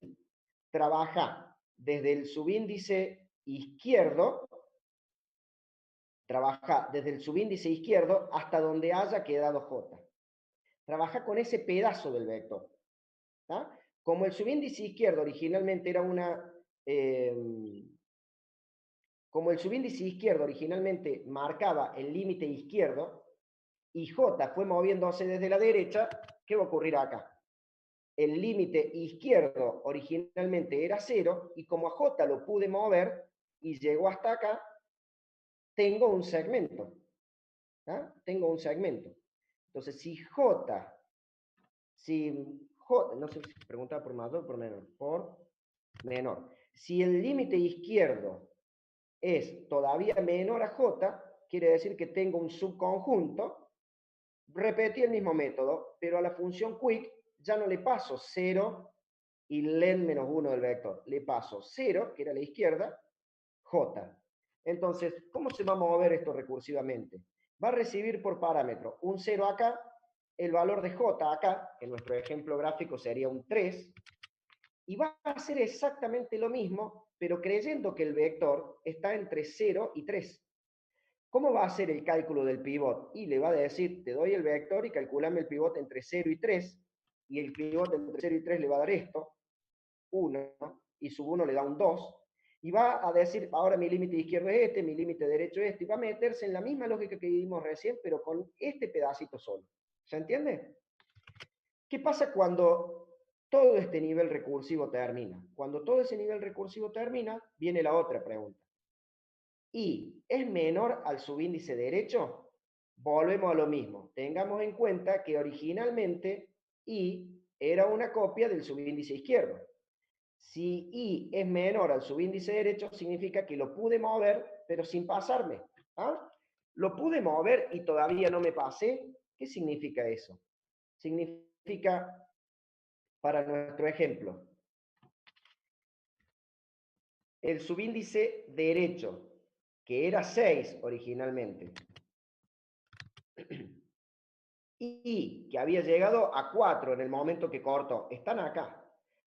trabaja desde el subíndice izquierdo, trabaja desde el subíndice izquierdo hasta donde haya quedado J. Trabaja con ese pedazo del vector. ¿Tá? Como el subíndice izquierdo originalmente era una... como el subíndice izquierdo originalmente marcaba el límite izquierdo y J fue moviéndose desde la derecha, ¿qué va a ocurrir acá? El límite izquierdo originalmente era 0 y como a J lo pude mover y llegó hasta acá, tengo un segmento. ¿Ah? Tengo un segmento. Entonces, si J, no sé si preguntaba por mayor o por menor, por menor. Si el límite izquierdo es todavía menor a J, quiere decir que tengo un subconjunto, repetí el mismo método, pero a la función quick ya no le paso 0 y len menos 1 del vector, le paso 0, que era la izquierda, J. Entonces, ¿cómo se va a mover esto recursivamente? Va a recibir por parámetro un 0 acá, el valor de J acá, que en nuestro ejemplo gráfico sería un 3, y va a hacer exactamente lo mismo, pero creyendo que el vector está entre 0 y 3. ¿Cómo va a hacer el cálculo del pivot? Y le va a decir, te doy el vector y calculame el pivot entre 0 y 3, y el pivot entre 0 y 3 le va a dar esto, 1, y sub 1 le da un 2, y va a decir, ahora mi límite izquierdo es este, mi límite derecho es este, y va a meterse en la misma lógica que vimos recién, pero con este pedacito solo. ¿Se entiende? ¿Qué pasa cuando todo este nivel recursivo termina? Cuando todo ese nivel recursivo termina, viene la otra pregunta. ¿Y es menor al subíndice derecho? Volvemos a lo mismo. Tengamos en cuenta que originalmente I era una copia del subíndice izquierdo. Si I es menor al subíndice derecho, significa que lo pude mover, pero sin pasarme. ¿Ah? Lo pude mover y todavía no me pasé. ¿Qué significa eso? Significa, para nuestro ejemplo, el subíndice derecho, que era 6 originalmente, y que había llegado a 4 en el momento que cortó, están acá.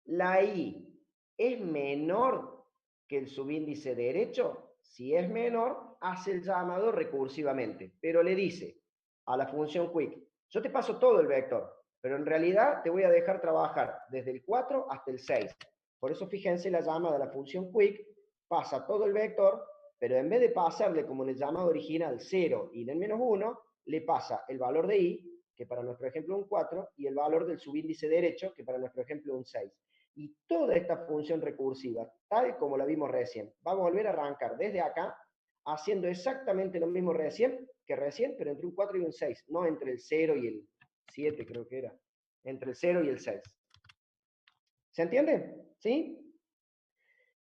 La I es menor que el subíndice derecho. Si es menor, hace el llamado recursivamente, pero le dice a la función quick, yo te paso todo el vector, pero en realidad te voy a dejar trabajar desde el 4 hasta el 6. Por eso fíjense, la llamada de la función quick pasa todo el vector, pero en vez de pasarle como en el llamado original 0 y en el menos 1, le pasa el valor de I, que para nuestro ejemplo es un 4, y el valor del subíndice derecho, que para nuestro ejemplo es un 6. Y toda esta función recursiva, tal como la vimos recién, va a volver a arrancar desde acá, haciendo exactamente lo mismo que recién, pero entre un 4 y un 6, no entre el 0 y el 7, creo que era. Entre el 0 y el 6. ¿Se entiende? ¿Sí?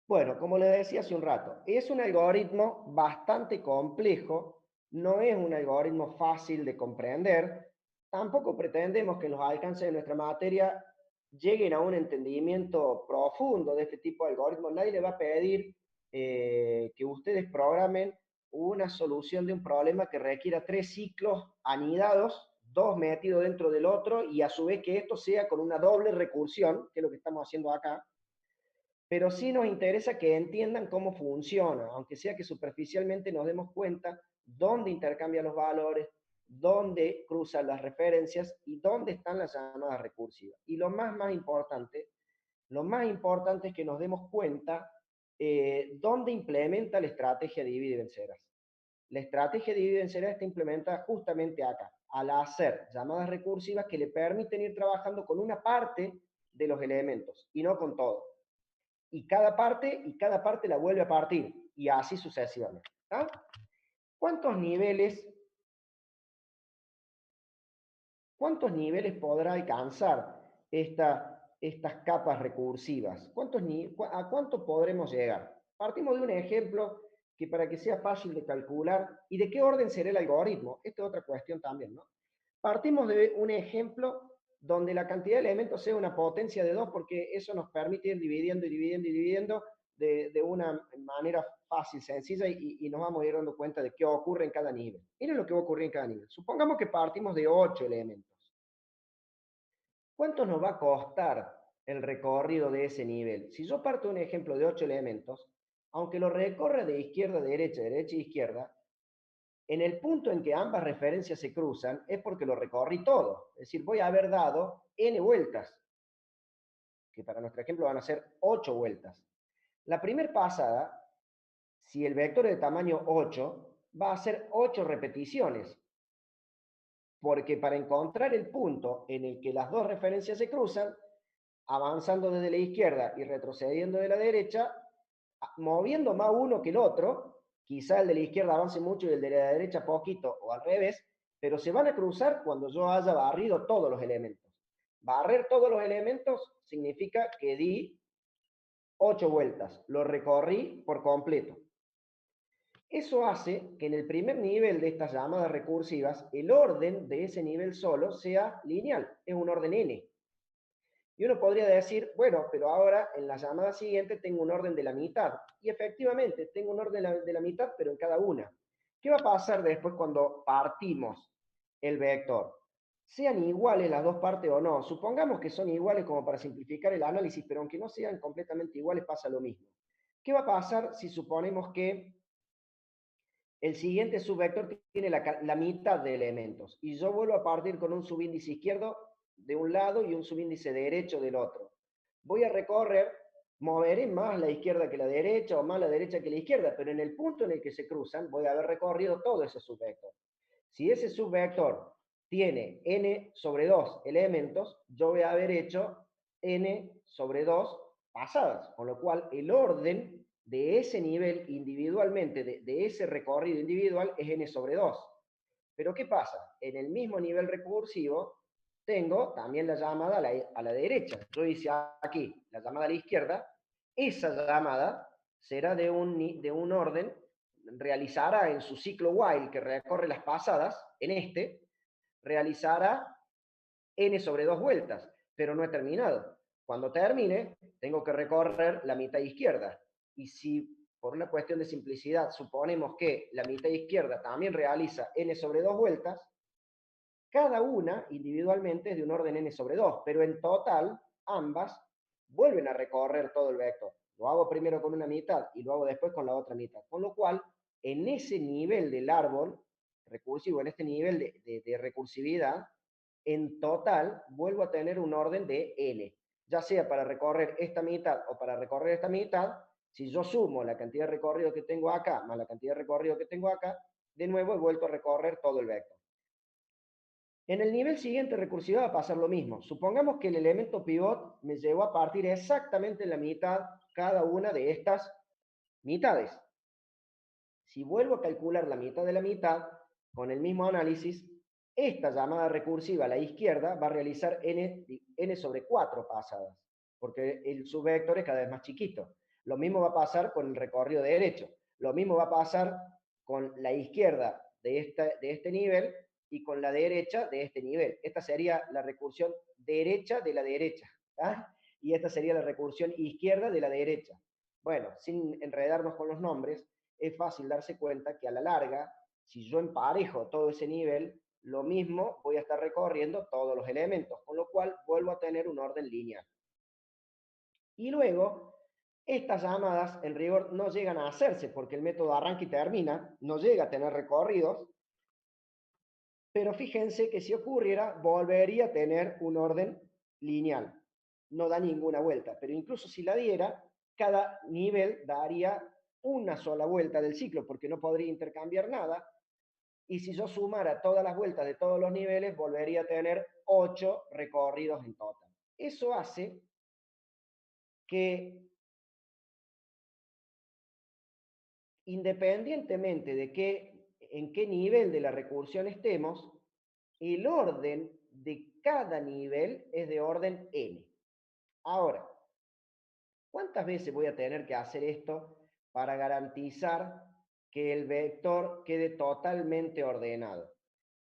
Bueno, como les decía hace un rato, es un algoritmo bastante complejo, no es un algoritmo fácil de comprender, tampoco pretendemos que los alcances de nuestra materia lleguen a un entendimiento profundo de este tipo de algoritmos. Nadie le va a pedir que ustedes programen una solución de un problema que requiera 3 ciclos anidados, 2 metidos dentro del otro, y a su vez que esto sea con una doble recursión, que es lo que estamos haciendo acá. Pero sí nos interesa que entiendan cómo funciona, aunque sea que superficialmente nos demos cuenta dónde intercambian los valores, dónde cruzan las referencias y dónde están las llamadas recursivas. Y lo más importante es que nos demos cuenta dónde implementa la estrategia divide y vencerás. La estrategia divide y vencerás está implementada justamente acá, al hacer llamadas recursivas que le permiten ir trabajando con una parte de los elementos y no con todo. Y cada parte la vuelve a partir, y así sucesivamente. ¿Ah? ¿Cuántos niveles podrá alcanzar estas capas recursivas? ¿A cuánto podremos llegar? Partimos de un ejemplo que para que sea fácil de calcular, ¿y de qué orden será el algoritmo? Esta es otra cuestión también, ¿no? Partimos de un ejemplo donde la cantidad de elementos sea una potencia de 2, porque eso nos permite ir dividiendo y dividiendo y dividiendo de una manera fácil, sencilla, y nos vamos a ir dando cuenta de qué ocurre en cada nivel. Miren lo que va a ocurrir en cada nivel. Supongamos que partimos de 8 elementos. ¿Cuánto nos va a costar el recorrido de ese nivel? Si yo parto de un ejemplo de 8 elementos, aunque lo recorra de izquierda a derecha, derecha a izquierda, en el punto en que ambas referencias se cruzan es porque lo recorrí todo. Es decir, voy a haber dado n vueltas, que para nuestro ejemplo van a ser 8 vueltas. La primera pasada, si el vector es de tamaño 8, va a ser 8 repeticiones, porque para encontrar el punto en el que las dos referencias se cruzan, avanzando desde la izquierda y retrocediendo de la derecha, moviendo más uno que el otro, quizá el de la izquierda avance mucho y el de la derecha poquito, o al revés, pero se van a cruzar cuando yo haya barrido todos los elementos. Barrer todos los elementos significa que di 8 vueltas, lo recorrí por completo. Eso hace que en el primer nivel de estas llamadas recursivas, el orden de ese nivel solo sea lineal, es un orden n. Y uno podría decir, bueno, pero ahora en la llamada siguiente tengo un orden de la mitad. Y efectivamente, tengo un orden de la mitad, pero en cada una. ¿Qué va a pasar después cuando partimos el vector? Sean iguales las dos partes o no. Supongamos que son iguales como para simplificar el análisis, pero aunque no sean completamente iguales, pasa lo mismo. ¿Qué va a pasar si suponemos que el siguiente subvector tiene la mitad de elementos y yo vuelvo a partir con un subíndice izquierdo de un lado y un subíndice derecho del otro? Voy a recorrer, moveré más la izquierda que la derecha o más la derecha que la izquierda, pero en el punto en el que se cruzan voy a haber recorrido todo ese subvector. Si ese subvector tiene n sobre 2 elementos, yo voy a haber hecho n sobre 2 pasadas, con lo cual el orden de ese nivel individualmente, de ese recorrido individual, es n sobre 2. Pero ¿qué pasa? En el mismo nivel recursivo tengo también la llamada a la derecha. Yo hice aquí la llamada a la izquierda. Esa llamada será de un orden, realizará en su ciclo while que recorre las pasadas, en este, realizará n sobre 2 vueltas, pero no he terminado. Cuando termine, tengo que recorrer la mitad izquierda. Y si por una cuestión de simplicidad suponemos que la mitad izquierda también realiza n sobre 2 vueltas, cada una individualmente es de un orden n sobre 2, pero en total ambas vuelven a recorrer todo el vector. Lo hago primero con una mitad y lo hago después con la otra mitad. Con lo cual, en ese nivel del árbol recursivo, en este nivel de recursividad, en total vuelvo a tener un orden de n. Ya sea para recorrer esta mitad o para recorrer esta mitad, si yo sumo la cantidad de recorrido que tengo acá más la cantidad de recorrido que tengo acá, de nuevo he vuelto a recorrer todo el vector. En el nivel siguiente recursivo va a pasar lo mismo. Supongamos que el elemento pivot me llevó a partir exactamente en la mitad cada una de estas mitades. Si vuelvo a calcular la mitad de la mitad, con el mismo análisis, esta llamada recursiva a la izquierda va a realizar n sobre 4 pasadas, porque el subvector es cada vez más chiquito. Lo mismo va a pasar con el recorrido derecho. Lo mismo va a pasar con la izquierda de este nivel y con la derecha de este nivel. Esta sería la recursión derecha de la derecha, ¿tá? Y esta sería la recursión izquierda de la derecha. Bueno, sin enredarnos con los nombres, es fácil darse cuenta que a la larga, si yo emparejo todo ese nivel, lo mismo voy a estar recorriendo todos los elementos, con lo cual vuelvo a tener un orden lineal. Y luego, estas llamadas en rigor no llegan a hacerse porque el método arranca y termina, no llega a tener recorridos, pero fíjense que si ocurriera, volvería a tener un orden lineal. No da ninguna vuelta, pero incluso si la diera, cada nivel daría una sola vuelta del ciclo, porque no podría intercambiar nada. Y si yo sumara todas las vueltas de todos los niveles, volvería a tener 8 recorridos en total. Eso hace que, independientemente de en qué nivel de la recursión estemos, el orden de cada nivel es de orden n. Ahora, ¿cuántas veces voy a tener que hacer esto para garantizar que el vector quede totalmente ordenado?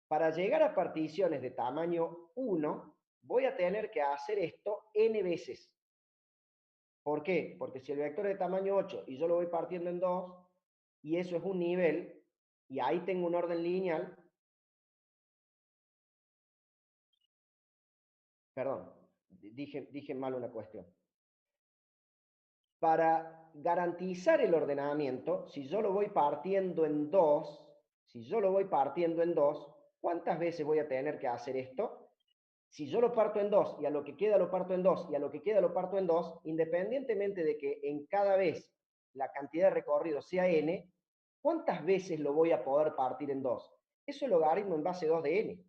Para llegar a particiones de tamaño 1, voy a tener que hacer esto n veces. ¿Por qué? Porque si el vector es de tamaño 8 y yo lo voy partiendo en 2, y eso es un nivel, y ahí tengo un orden lineal, perdón, dije mal una cuestión. Para garantizar el ordenamiento, si yo lo voy partiendo en 2, ¿cuántas veces voy a tener que hacer esto? Si yo lo parto en 2 y a lo que queda lo parto en 2 y a lo que queda lo parto en 2, independientemente de que en cada vez la cantidad de recorrido sea n, ¿cuántas veces lo voy a poder partir en 2? Eso es el logaritmo en base 2 de n.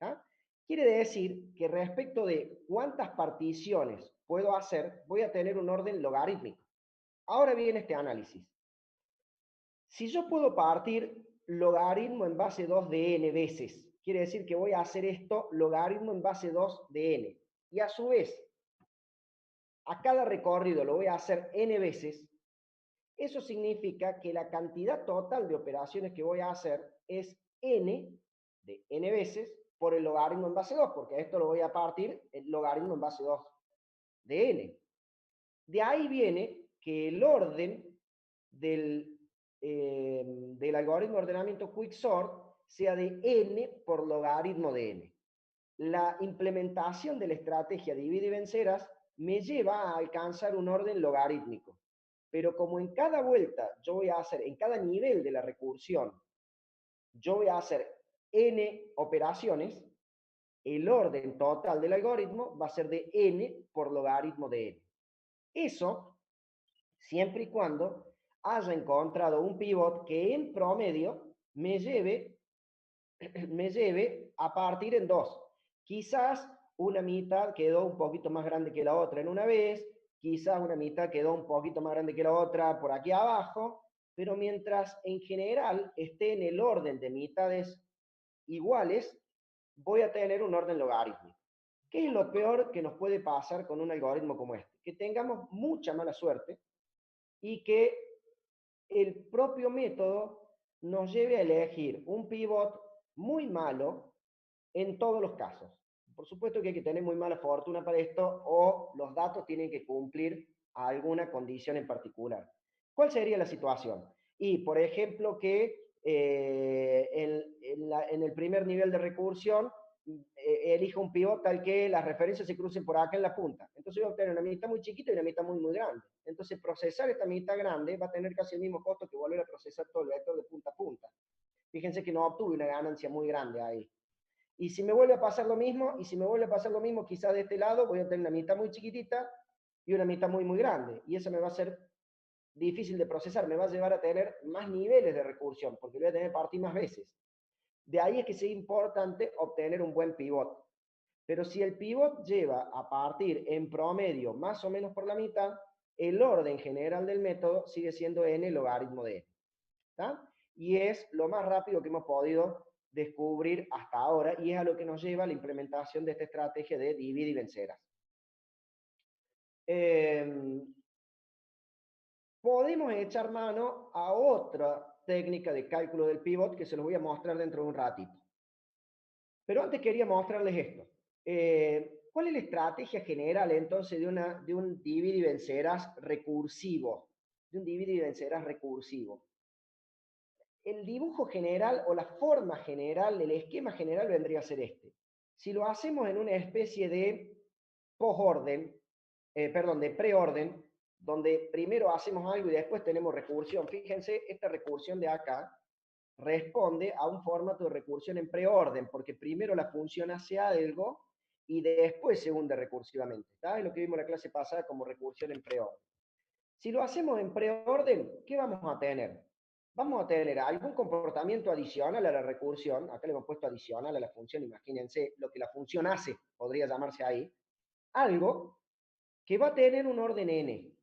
¿Ah? Quiere decir que respecto de cuántas particiones puedo hacer, voy a tener un orden logarítmico. Ahora viene este análisis. Si yo puedo partir logaritmo en base 2 de n veces, quiere decir que voy a hacer esto logaritmo en base 2 de n. Y a su vez, a cada recorrido lo voy a hacer n veces. Eso significa que la cantidad total de operaciones que voy a hacer es n de n veces por el logaritmo en base 2, porque esto lo voy a partir el logaritmo en base 2 de n. De ahí viene que el orden del algoritmo de ordenamiento quicksort sea de n por logaritmo de n. La implementación de la estrategia divide y vencerás me lleva a alcanzar un orden logarítmico. Pero como en cada vuelta yo voy a hacer, en cada nivel de la recursión, yo voy a hacer n operaciones, el orden total del algoritmo va a ser de n por logaritmo de n. Eso siempre y cuando haya encontrado un pivot que en promedio me lleve a partir en dos. Quizás una mitad quedó un poquito más grande que la otra en una vez, quizás una mitad quedó un poquito más grande que la otra por aquí abajo, pero mientras en general esté en el orden de mitades iguales, voy a tener un orden logarítmico. ¿Qué es lo peor que nos puede pasar con un algoritmo como este? Que tengamos mucha mala suerte y que el propio método nos lleve a elegir un pivot muy malo en todos los casos. Por supuesto que hay que tener muy mala fortuna para esto o los datos tienen que cumplir alguna condición en particular. ¿Cuál sería la situación? Y, por ejemplo, que en el primer nivel de recursión elija un pivot tal que las referencias se crucen por acá en la punta. Entonces voy a obtener una mitad muy chiquita y una mitad muy, muy grande. Entonces procesar esta mitad grande va a tener casi el mismo costo que volver a procesar todo el vector de punta a punta. Fíjense que no obtuve una ganancia muy grande ahí. Y si me vuelve a pasar lo mismo, quizás de este lado voy a tener una mitad muy chiquitita y una mitad muy, muy grande. Y eso me va a ser difícil de procesar, me va a llevar a tener más niveles de recursión, porque voy a tener que partir más veces. De ahí es que es importante obtener un buen pivot. Pero si el pivot lleva a partir en promedio más o menos por la mitad, el orden general del método sigue siendo n logaritmo de n. ¿Está? Y es lo más rápido que hemos podido descubrir hasta ahora y es a lo que nos lleva a la implementación de esta estrategia de divide y vencerás. Podemos echar mano a otra técnica de cálculo del pivot que se los voy a mostrar dentro de un ratito. Pero antes quería mostrarles esto. ¿Cuál es la estrategia general entonces de un divide y vencerás recursivo? De un divide y vencerás recursivo. El dibujo general o la forma general, el esquema general vendría a ser este. Si lo hacemos en una especie de postorden, de preorden, donde primero hacemos algo y después tenemos recursión. Fíjense, esta recursión de acá responde a un formato de recursión en preorden, porque primero la función hace algo y después se hunde recursivamente. ¿Está? Es lo que vimos en la clase pasada como recursión en preorden. Si lo hacemos en preorden, ¿qué vamos a tener? Vamos a tener algún comportamiento adicional a la recursión. Acá le hemos puesto adicional a la función, imagínense lo que la función hace, podría llamarse ahí. Algo que va a tener un orden n.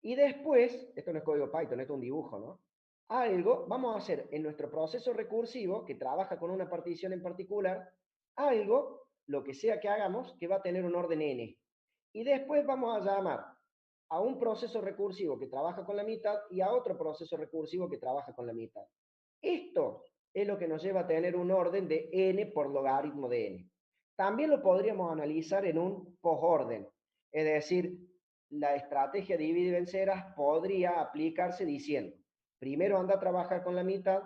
Y después, esto no es código Python, esto es un dibujo, ¿no? Algo, vamos a hacer en nuestro proceso recursivo, que trabaja con una partición en particular, algo, lo que sea que hagamos, que va a tener un orden n. Y después vamos a llamar a un proceso recursivo que trabaja con la mitad y a otro proceso recursivo que trabaja con la mitad. Esto es lo que nos lleva a tener un orden de n por logaritmo de n. También lo podríamos analizar en un postorden, es decir, la estrategia de divide y vencerás podría aplicarse diciendo, primero anda a trabajar con la mitad,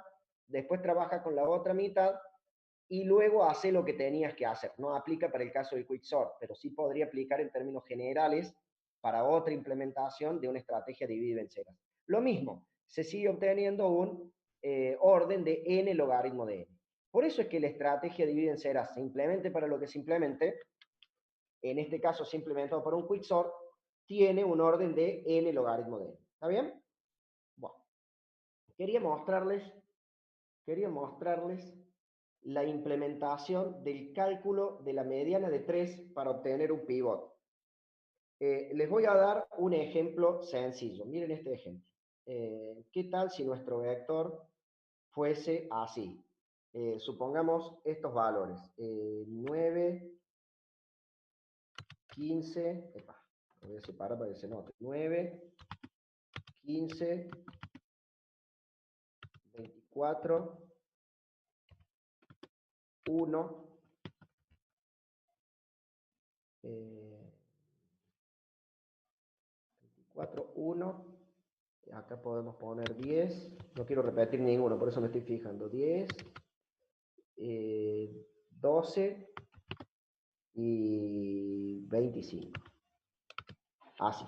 después trabaja con la otra mitad, y luego hace lo que tenías que hacer. No aplica para el caso del quicksort, pero sí podría aplicar en términos generales para otra implementación de una estrategia de divide y vencerás. Lo mismo, se sigue obteniendo un orden de n logaritmo de n. Por eso es que la estrategia de divide y vencerás se implemente para lo que se implemente, en este caso se implementado para un quicksort, tiene un orden de n logaritmo de n. ¿Está bien? Bueno, quería mostrarles la implementación del cálculo de la mediana de 3 para obtener un pivot. Les voy a dar un ejemplo sencillo. Miren este ejemplo. ¿Qué tal si nuestro vector fuese así? Supongamos estos valores. 9, 15, lo voy a separar para que se note. 9, 15, 24, 1, 24, 1, acá podemos poner 10, no quiero repetir ninguno, por eso me estoy fijando, 10, 12 y 25. Así.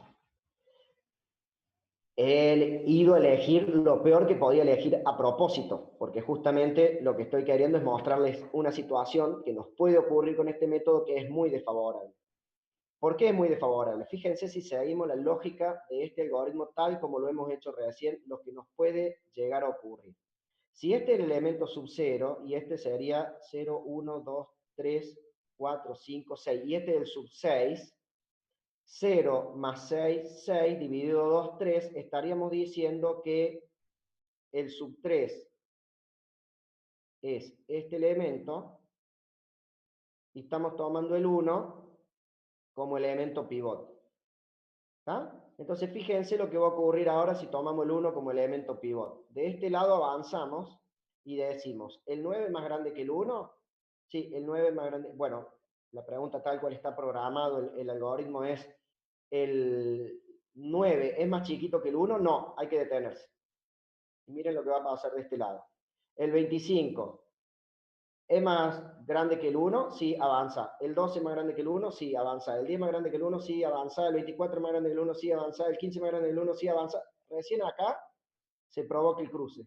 He ido a elegir lo peor que podía elegir a propósito, porque justamente lo que estoy queriendo es mostrarles una situación que nos puede ocurrir con este método que es muy desfavorable. ¿Por qué es muy desfavorable? Fíjense si seguimos la lógica de este algoritmo tal como lo hemos hecho recién, lo que nos puede llegar a ocurrir. Si este es el elemento sub 0, y este sería 0, 1, 2, 3, 4, 5, 6, y este es el sub 6, 0 más 6, 6, dividido 2, 3, estaríamos diciendo que el sub 3 es este elemento, y estamos tomando el 1 como elemento pivot. ¿Está? Entonces fíjense lo que va a ocurrir ahora si tomamos el 1 como elemento pivot. De este lado avanzamos y decimos, ¿el 9 es más grande que el 1? Sí, el 9 es más grande. Bueno, la pregunta tal cual está programado, el algoritmo es, ¿el 9 es más chiquito que el 1? No, hay que detenerse. Y miren lo que va a pasar de este lado. El 25 ¿es más grande que el 1? Sí, avanza. ¿El 12 es más grande que el 1? Sí, avanza. ¿El 10 es más grande que el 1? Sí, avanza. ¿El 24 es más grande que el 1? Sí, avanza. ¿El 15 es más grande que el 1? Sí, avanza. Recién acá se provoca el cruce.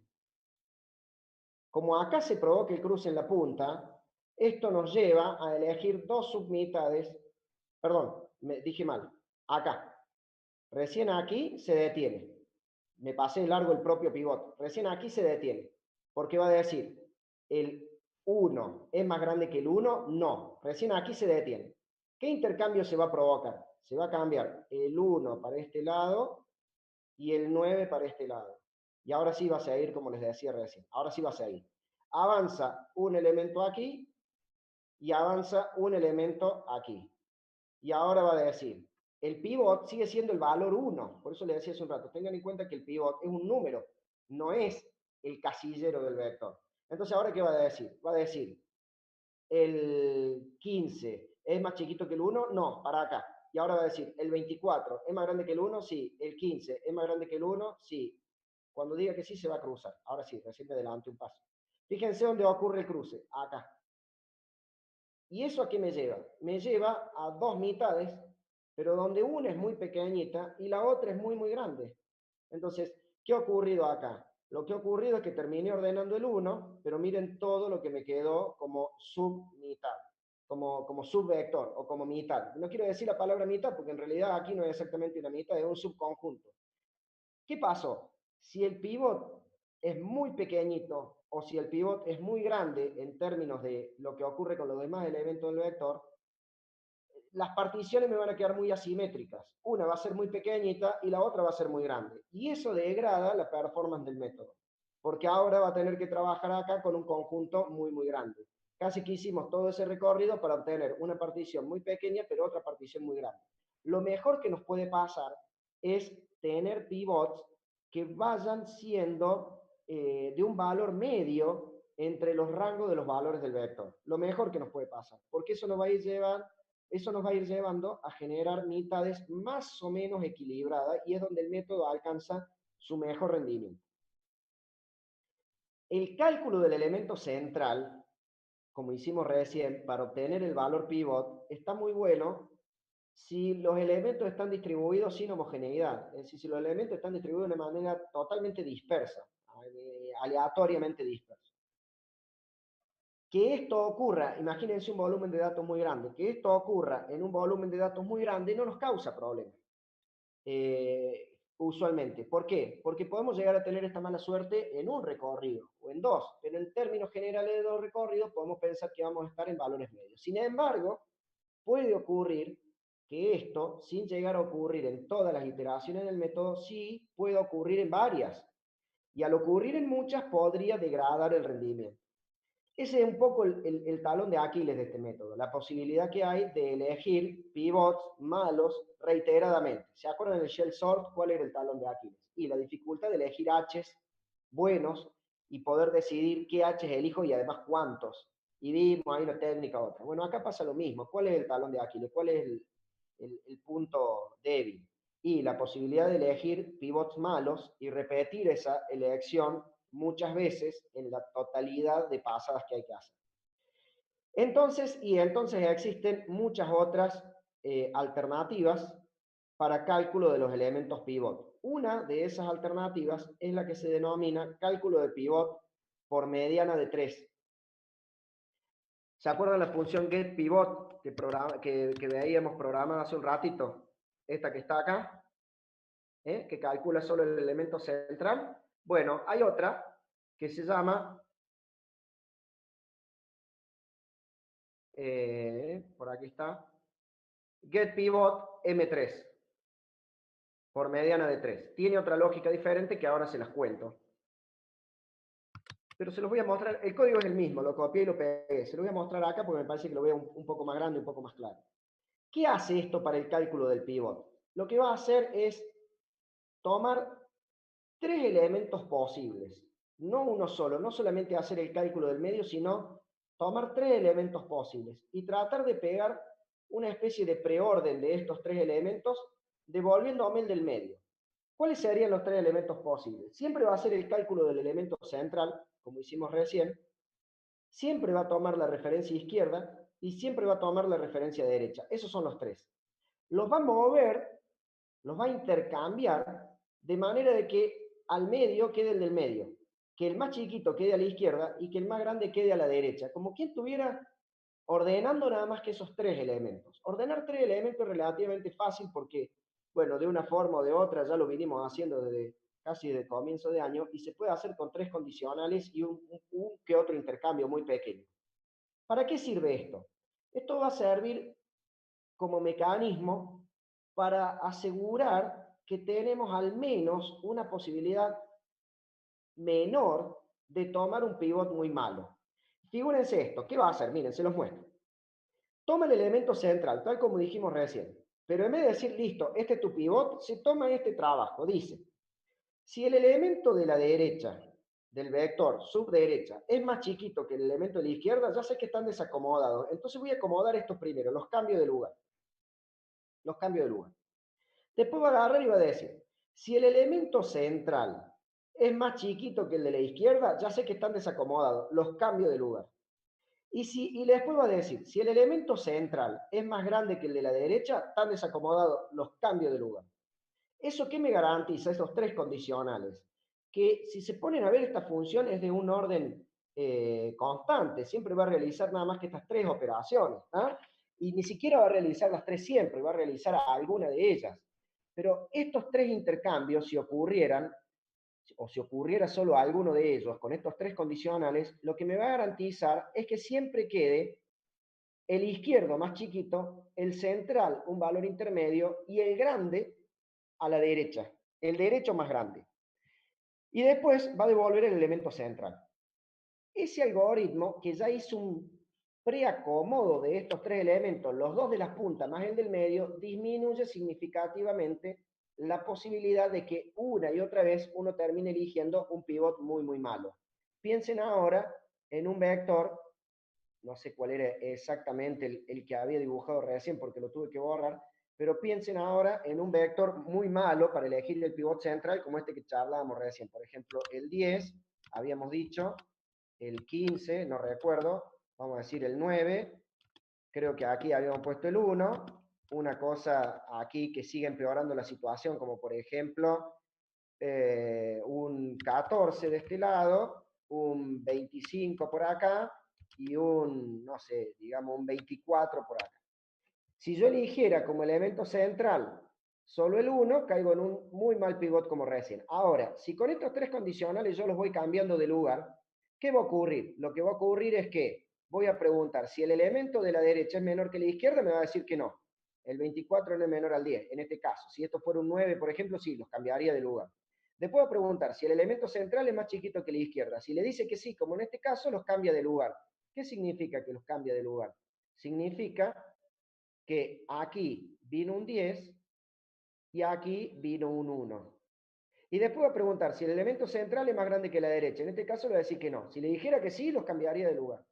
Como acá se provoca el cruce en la punta, esto nos lleva a elegir dos submitades. Perdón, me dije mal. Acá. Recién aquí se detiene. Me pasé largo el propio pivote. Recién aquí se detiene. Porque va a decir, el 1 es más grande que el 1, no. Recién aquí se detiene. ¿Qué intercambio se va a provocar? Se va a cambiar el 1 para este lado y el 9 para este lado. Y ahora sí va a seguir como les decía recién. Ahora sí va a seguir. Avanza un elemento aquí y avanza un elemento aquí. Y ahora va a decir, el pivot sigue siendo el valor 1. Por eso le decía hace un rato, tengan en cuenta que el pivot es un número, no es el casillero del vector. Entonces, ¿ahora qué va a decir? Va a decir, ¿el 15 es más chiquito que el 1? No, para acá. Y ahora va a decir, ¿el 24 es más grande que el 1? Sí. ¿El 15 es más grande que el 1? Sí. Cuando diga que sí, se va a cruzar. Ahora sí, recién me adelante un paso. Fíjense dónde ocurre el cruce. Acá. ¿Y eso a qué me lleva? Me lleva a dos mitades, pero donde una es muy pequeñita y la otra es muy, muy grande. Entonces, ¿qué ha ocurrido acá? Lo que ha ocurrido es que terminé ordenando el 1, pero miren todo lo que me quedó como submitad, como subvector o como mitad. No quiero decir la palabra mitad porque en realidad aquí no es exactamente una mitad, es un subconjunto. ¿Qué pasó? Si el pivot es muy pequeñito o si el pivot es muy grande en términos de lo que ocurre con los demás elementos del vector, las particiones me van a quedar muy asimétricas. Una va a ser muy pequeñita y la otra va a ser muy grande. Y eso degrada la performance del método, porque ahora va a tener que trabajar acá con un conjunto muy, muy grande. Casi que hicimos todo ese recorrido para obtener una partición muy pequeña, pero otra partición muy grande. Lo mejor que nos puede pasar es tener pivots que vayan siendo de un valor medio entre los rangos de los valores del vector. Lo mejor que nos puede pasar, porque eso nos va a ir llevando a generar mitades más o menos equilibradas y es donde el método alcanza su mejor rendimiento. El cálculo del elemento central, como hicimos recién, para obtener el valor pivot, está muy bueno si los elementos están distribuidos sin homogeneidad, es decir, si los elementos están distribuidos de una manera totalmente dispersa, aleatoriamente dispersa. Que esto ocurra, imagínense un volumen de datos muy grande, que esto ocurra en un volumen de datos muy grande no nos causa problemas, usualmente. ¿Por qué? Porque podemos llegar a tener esta mala suerte en un recorrido o en dos, pero en términos generales de dos recorridos podemos pensar que vamos a estar en valores medios. Sin embargo, puede ocurrir que esto, sin llegar a ocurrir en todas las iteraciones del método, sí puede ocurrir en varias. Y al ocurrir en muchas, podría degradar el rendimiento. Ese es un poco el talón de Aquiles de este método, la posibilidad que hay de elegir pivots malos reiteradamente. ¿Se acuerdan del shell sort? ¿Cuál era el talón de Aquiles? Y la dificultad de elegir H's buenos y poder decidir qué H's elijo y además cuántos. Y vimos ahí una técnica otra. Bueno, acá pasa lo mismo. ¿Cuál es el talón de Aquiles? ¿Cuál es el punto débil? Y la posibilidad de elegir pivots malos y repetir esa elección muchas veces en la totalidad de pasadas que hay que hacer. Entonces existen muchas otras alternativas para cálculo de los elementos pivot. Una de esas alternativas es la que se denomina cálculo de pivot por mediana de 3. ¿Se acuerdan la función getPivot que veíamos programada hace un ratito? Esta que está acá, que calcula solo el elemento central. Bueno, hay otra que se llama, por aquí está, getPivot M3, por mediana de 3. Tiene otra lógica diferente que ahora se las cuento. Pero se los voy a mostrar, el código es el mismo, lo copié y lo pegué. Se lo voy a mostrar acá porque me parece que lo veo un poco más grande, un poco más claro. ¿Qué hace esto para el cálculo del pivot? Lo que va a hacer es tomar 3 elementos posibles, no uno solo, no solamente hacer el cálculo del medio, sino tomar 3 elementos posibles y tratar de pegar una especie de preorden de estos 3 elementos, devolviéndome el del medio. ¿Cuáles serían los 3 elementos posibles? Siempre va a ser el cálculo del elemento central, como hicimos recién, siempre va a tomar la referencia izquierda y siempre va a tomar la referencia derecha. Esos son los 3. Los va a mover, los va a intercambiar de manera de que al medio quede el del medio, que el más chiquito quede a la izquierda y que el más grande quede a la derecha, como quien estuviera ordenando nada más que esos 3 elementos. Ordenar 3 elementos es relativamente fácil porque, bueno, de una forma o de otra ya lo vinimos haciendo desde casi de comienzo de año y se puede hacer con 3 condicionales y un que otro intercambio muy pequeño. ¿Para qué sirve esto? Esto va a servir como mecanismo para asegurar que tenemos al menos una posibilidad menor de tomar un pivot muy malo. Figúrense esto, ¿qué va a hacer? Miren, se los muestro. Toma el elemento central, tal como dijimos recién, pero en vez de decir, listo, este es tu pivot, se toma este trabajo. Dice, si el elemento de la derecha, del vector subderecha, es más chiquito que el elemento de la izquierda, ya sé que están desacomodados. Entonces voy a acomodar estos primero, los cambio de lugar. Los cambio de lugar. Después va a agarrar y va a decir, si el elemento central es más chiquito que el de la izquierda, ya sé que están desacomodados, los cambio de lugar. Y después va a decir, si el elemento central es más grande que el de la derecha, están desacomodados, los cambio de lugar. ¿Eso qué me garantiza? Esos 3 condicionales. Que si se ponen a ver, esta función es de un orden constante, siempre va a realizar nada más que estas 3 operaciones. ¿Ah? Y ni siquiera va a realizar las 3 siempre, va a realizar alguna de ellas. Pero estos 3 intercambios, si ocurrieran, o si ocurriera solo alguno de ellos con estos 3 condicionales, lo que me va a garantizar es que siempre quede el izquierdo más chiquito, el central un valor intermedio y el grande a la derecha, el derecho más grande. Y después va a devolver el elemento central. Ese algoritmo que ya hizo un preacomodo de estos 3 elementos, los 2 de las puntas más el del medio, disminuye significativamente la posibilidad de que una y otra vez uno termine eligiendo un pivot muy, muy malo. Piensen ahora en un vector, no sé cuál era exactamente el que había dibujado recién porque lo tuve que borrar, pero piensen ahora en un vector muy malo para elegir el pivot central, como este que charlábamos recién. Por ejemplo, el 10, habíamos dicho, el 15, no recuerdo, vamos a decir el 9, creo que aquí habíamos puesto el 1, una cosa aquí que sigue empeorando la situación, como por ejemplo un 14 de este lado, un 25 por acá y un, no sé, digamos un 24 por acá. Si yo eligiera como elemento central solo el 1, caigo en un muy mal pivot como recién. Ahora, si con estos 3 condicionales yo los voy cambiando de lugar, ¿qué va a ocurrir? Lo que va a ocurrir es que voy a preguntar si el elemento de la derecha es menor que la izquierda, me va a decir que no. El 24 no es menor al 10, en este caso. Si esto fuera un 9, por ejemplo, sí, los cambiaría de lugar. Después voy a preguntar si el elemento central es más chiquito que la izquierda. Si le dice que sí, como en este caso, los cambia de lugar. ¿Qué significa que los cambia de lugar? Significa que aquí vino un 10 y aquí vino un 1. Y después va a preguntar si el elemento central es más grande que la derecha. En este caso le va a decir que no. Si le dijera que sí, los cambiaría de lugar.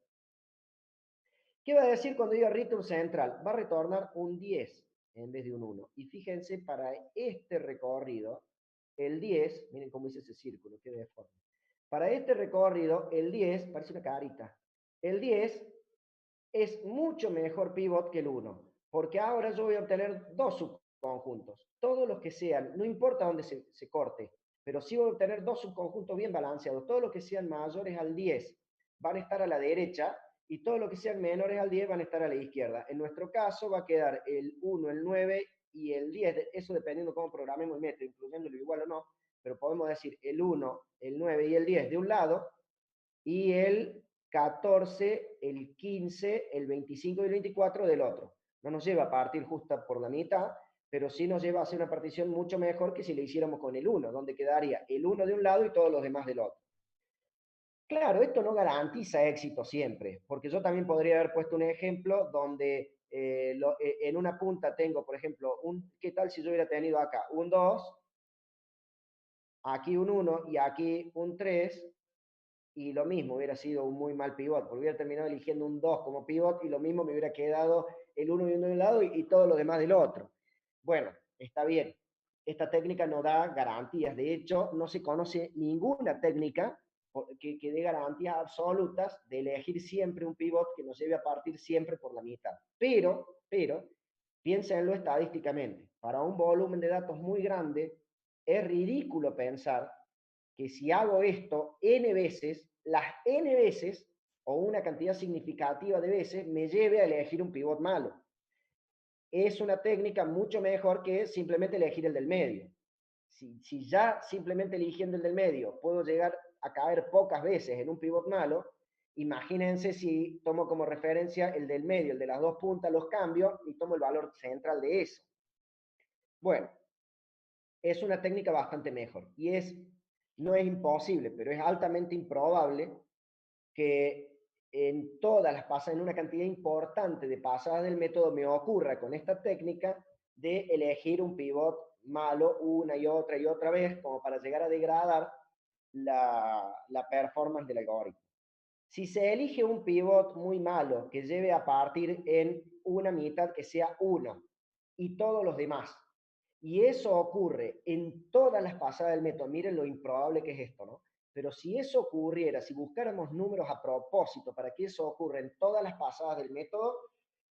¿Qué va a decir cuando diga return central? Va a retornar un 10 en vez de un 1. Y fíjense, para este recorrido, el 10, miren cómo hice ese círculo, qué deforme. Para este recorrido, el 10, parece una carita, el 10 es mucho mejor pivot que el 1, porque ahora yo voy a obtener 2 subconjuntos, todos los que sean, no importa dónde se corte, pero sí voy a obtener 2 subconjuntos bien balanceados, todos los que sean mayores al 10 van a estar a la derecha, y todos los que sean menores al 10 van a estar a la izquierda. En nuestro caso va a quedar el 1, el 9 y el 10, eso dependiendo cómo programemos el método, incluyéndolo igual o no, pero podemos decir el 1, el 9 y el 10 de un lado, y el 14, el 15, el 25 y el 24 del otro. No nos lleva a partir justa por la mitad, pero sí nos lleva a hacer una partición mucho mejor que si le hiciéramos con el 1, donde quedaría el 1 de un lado y todos los demás del otro. Claro, esto no garantiza éxito siempre, porque yo también podría haber puesto un ejemplo donde en una punta tengo, por ejemplo, ¿qué tal si yo hubiera tenido acá un 2, aquí un 1 y aquí un 3? Y lo mismo, hubiera sido un muy mal pivot, porque hubiera terminado eligiendo un 2 como pivot y lo mismo me hubiera quedado el 1 y 1 de un lado y todo lo demás del otro. Bueno, está bien. Esta técnica no da garantías. De hecho, no se conoce ninguna técnica que dé garantías absolutas de elegir siempre un pivot que nos lleve a partir siempre por la mitad. Pero, piénsenlo estadísticamente. Para un volumen de datos muy grande, es ridículo pensar que si hago esto n veces, las n veces, o una cantidad significativa de veces, me lleve a elegir un pivot malo. Es una técnica mucho mejor que simplemente elegir el del medio. Si ya simplemente eligiendo el del medio puedo llegar a caer pocas veces en un pivot malo, imagínense si tomo como referencia el del medio, el de las dos puntas, los cambio y tomo el valor central de eso. Bueno, es una técnica bastante mejor y no es imposible, pero es altamente improbable que en todas las pasadas, en una cantidad importante de pasadas del método, me ocurra con esta técnica de elegir un pivot malo una y otra vez, como para llegar a degradar la performance del algoritmo. Si se elige un pivot muy malo que lleve a partir en una mitad que sea 1 y todos los demás, y eso ocurre en todas las pasadas del método, miren lo improbable que es esto, ¿no? Pero si eso ocurriera, si buscáramos números a propósito para que eso ocurra en todas las pasadas del método,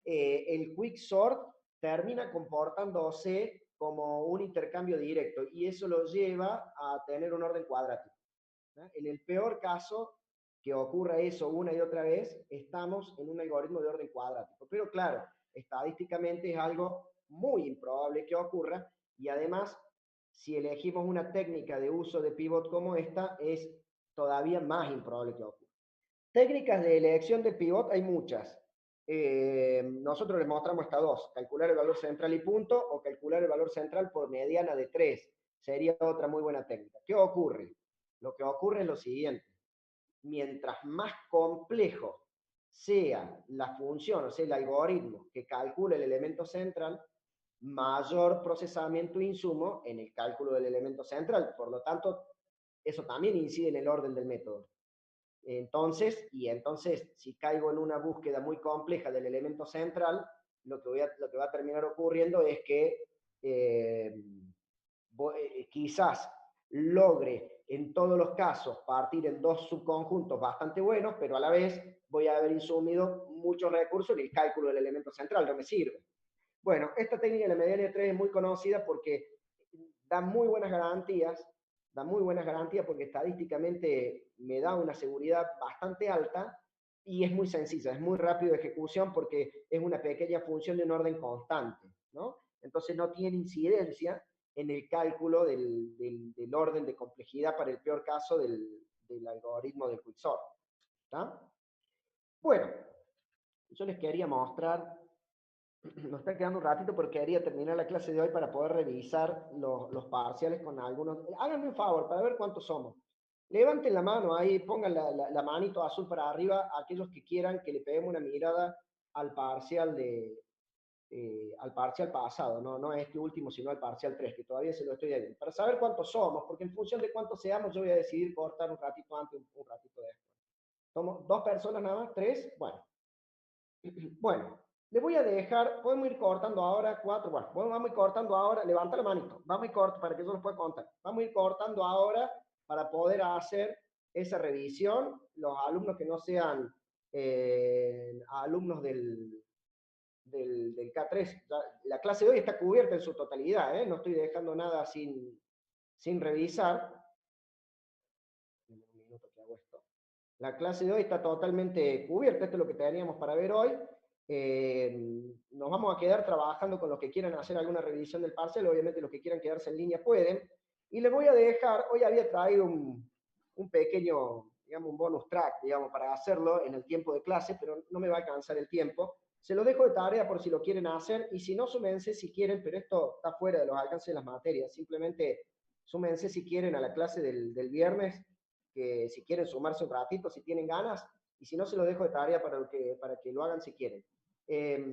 el quicksort termina comportándose como un intercambio directo y eso lo lleva a tener un orden cuadrático, ¿no? En el peor caso que ocurra eso una y otra vez, estamos en un algoritmo de orden cuadrático. Pero claro, estadísticamente es algo muy improbable que ocurra y además, si elegimos una técnica de uso de pivot como esta, es todavía más improbable que ocurra. Técnicas de elección de pivot hay muchas. Nosotros les mostramos estas dos: calcular el valor central y punto, o calcular el valor central por mediana de 3. Sería otra muy buena técnica. ¿Qué ocurre? Lo que ocurre es lo siguiente: mientras más complejo sea la función, o sea, el algoritmo que calcula el elemento central, mayor procesamiento e insumo en el cálculo del elemento central. Por lo tanto, eso también incide en el orden del método. Entonces, si caigo en una búsqueda muy compleja del elemento central, lo que va a terminar ocurriendo es que quizás logre en todos los casos partir en dos subconjuntos bastante buenos, pero a la vez voy a haber insumido muchos recursos y el cálculo del elemento central no me sirve. Bueno, esta técnica de la mediana de 3 es muy conocida porque da muy buenas garantías porque estadísticamente me da una seguridad bastante alta y es muy sencilla, es muy rápido de ejecución porque es una pequeña función de un orden constante, ¿no? Entonces no tiene incidencia en el cálculo del orden de complejidad para el peor caso del algoritmo del quicksort. ¿Está? Bueno, yo les quería mostrar, nos está quedando un ratito porque quería terminar la clase de hoy para poder revisar los parciales con algunos. Háganme un favor para ver cuántos somos. Levanten la mano ahí, pongan la manito azul para arriba, aquellos que quieran que le peguemos una mirada al parcial al parcial pasado, no a este último, sino al parcial 3, que todavía se lo estoy debiendo, para saber cuántos somos, porque en función de cuántos seamos, yo voy a decidir cortar un ratito antes, un ratito después. ¿Somos 2 personas nada más? ¿3? Bueno. Bueno, le voy a dejar, podemos ir cortando ahora 4, bueno, vamos a ir cortando ahora, levanta la manito, vamos a ir cortando para que yo los pueda contar, vamos a ir cortando ahora para poder hacer esa revisión. Los alumnos que no sean alumnos del K3, la clase de hoy está cubierta en su totalidad, no estoy dejando nada sin revisar. Un minuto que hago esto. La clase de hoy está totalmente cubierta, esto es lo que teníamos para ver hoy. Nos vamos a quedar trabajando con los que quieran hacer alguna revisión del parcial, obviamente los que quieran quedarse en línea pueden. Y les voy a dejar, hoy había traído un pequeño digamos, un bonus track, digamos, para hacerlo en el tiempo de clase, pero no me va a alcanzar el tiempo. Se lo dejo de tarea por si lo quieren hacer, y si no, súmense si quieren, pero esto está fuera de los alcances de las materias. Simplemente súmense si quieren a la clase del viernes, que si quieren sumarse un ratito, si tienen ganas, y si no, se lo dejo de tarea para que lo hagan si quieren. Ya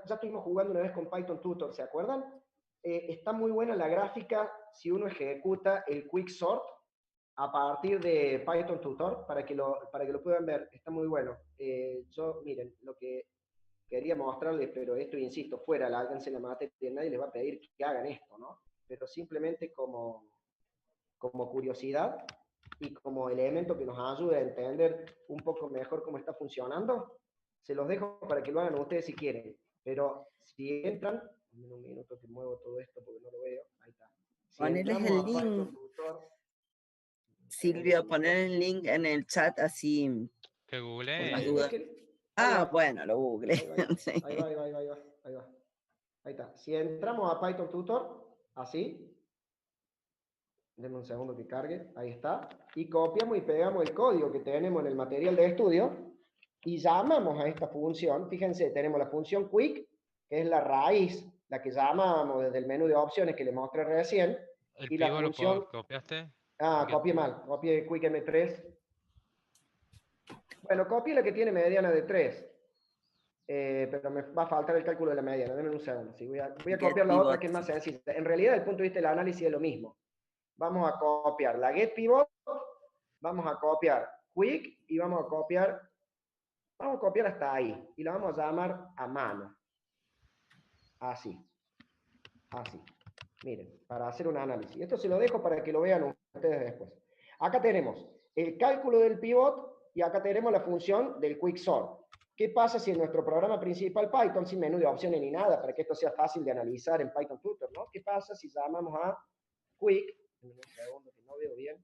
estuvimos jugando una vez con Python Tutor, ¿se acuerdan? Está muy buena la gráfica si uno ejecuta el Quicksort a partir de Python Tutor, para que lo puedan ver. Está muy bueno. Miren, lo que quería mostrarles, pero esto, insisto, fuera la alcance de la materia, nadie les va a pedir que hagan esto, ¿no? Pero simplemente como curiosidad y como elemento que nos ayude a entender un poco mejor cómo está funcionando, se los dejo para que lo hagan ustedes si quieren. Pero si entran, en un minuto que muevo todo esto porque no lo veo, ahí está. Si Ponerles el link, Silvio, poner el link en el chat así. Que google. Bueno, lo google. Ahí va. Ahí está. Si entramos a Python Tutor, así, denme un segundo que cargue, ahí está, y copiamos y pegamos el código que tenemos en el material de estudio, y llamamos a esta función. Fíjense, tenemos la función quick, que es la raíz, la que llamamos desde el menú de opciones que les mostré recién, y la función... ¿Lo copiaste? Copié mal, copié quick M3. Bueno, copié la que tiene mediana de 3. Pero me va a faltar el cálculo de la mediana. Denme un segundo. ¿Sí? Voy a copiar la otra, que es más sencilla. En realidad, desde el punto de vista del análisis es lo mismo. Vamos a copiar la getPivot, vamos a copiar quick y vamos a copiar hasta ahí. Y la vamos a llamar a mano. Así. Miren, para hacer un análisis. Esto se lo dejo para que lo vean ustedes después. Acá tenemos el cálculo del pivot y acá tenemos la función del quicksort. ¿Qué pasa si en nuestro programa principal Python, sin menú de opciones ni nada, para que esto sea fácil de analizar en Python Tutor, ¿no? ¿Qué pasa si llamamos a quick? Un segundo que no veo bien.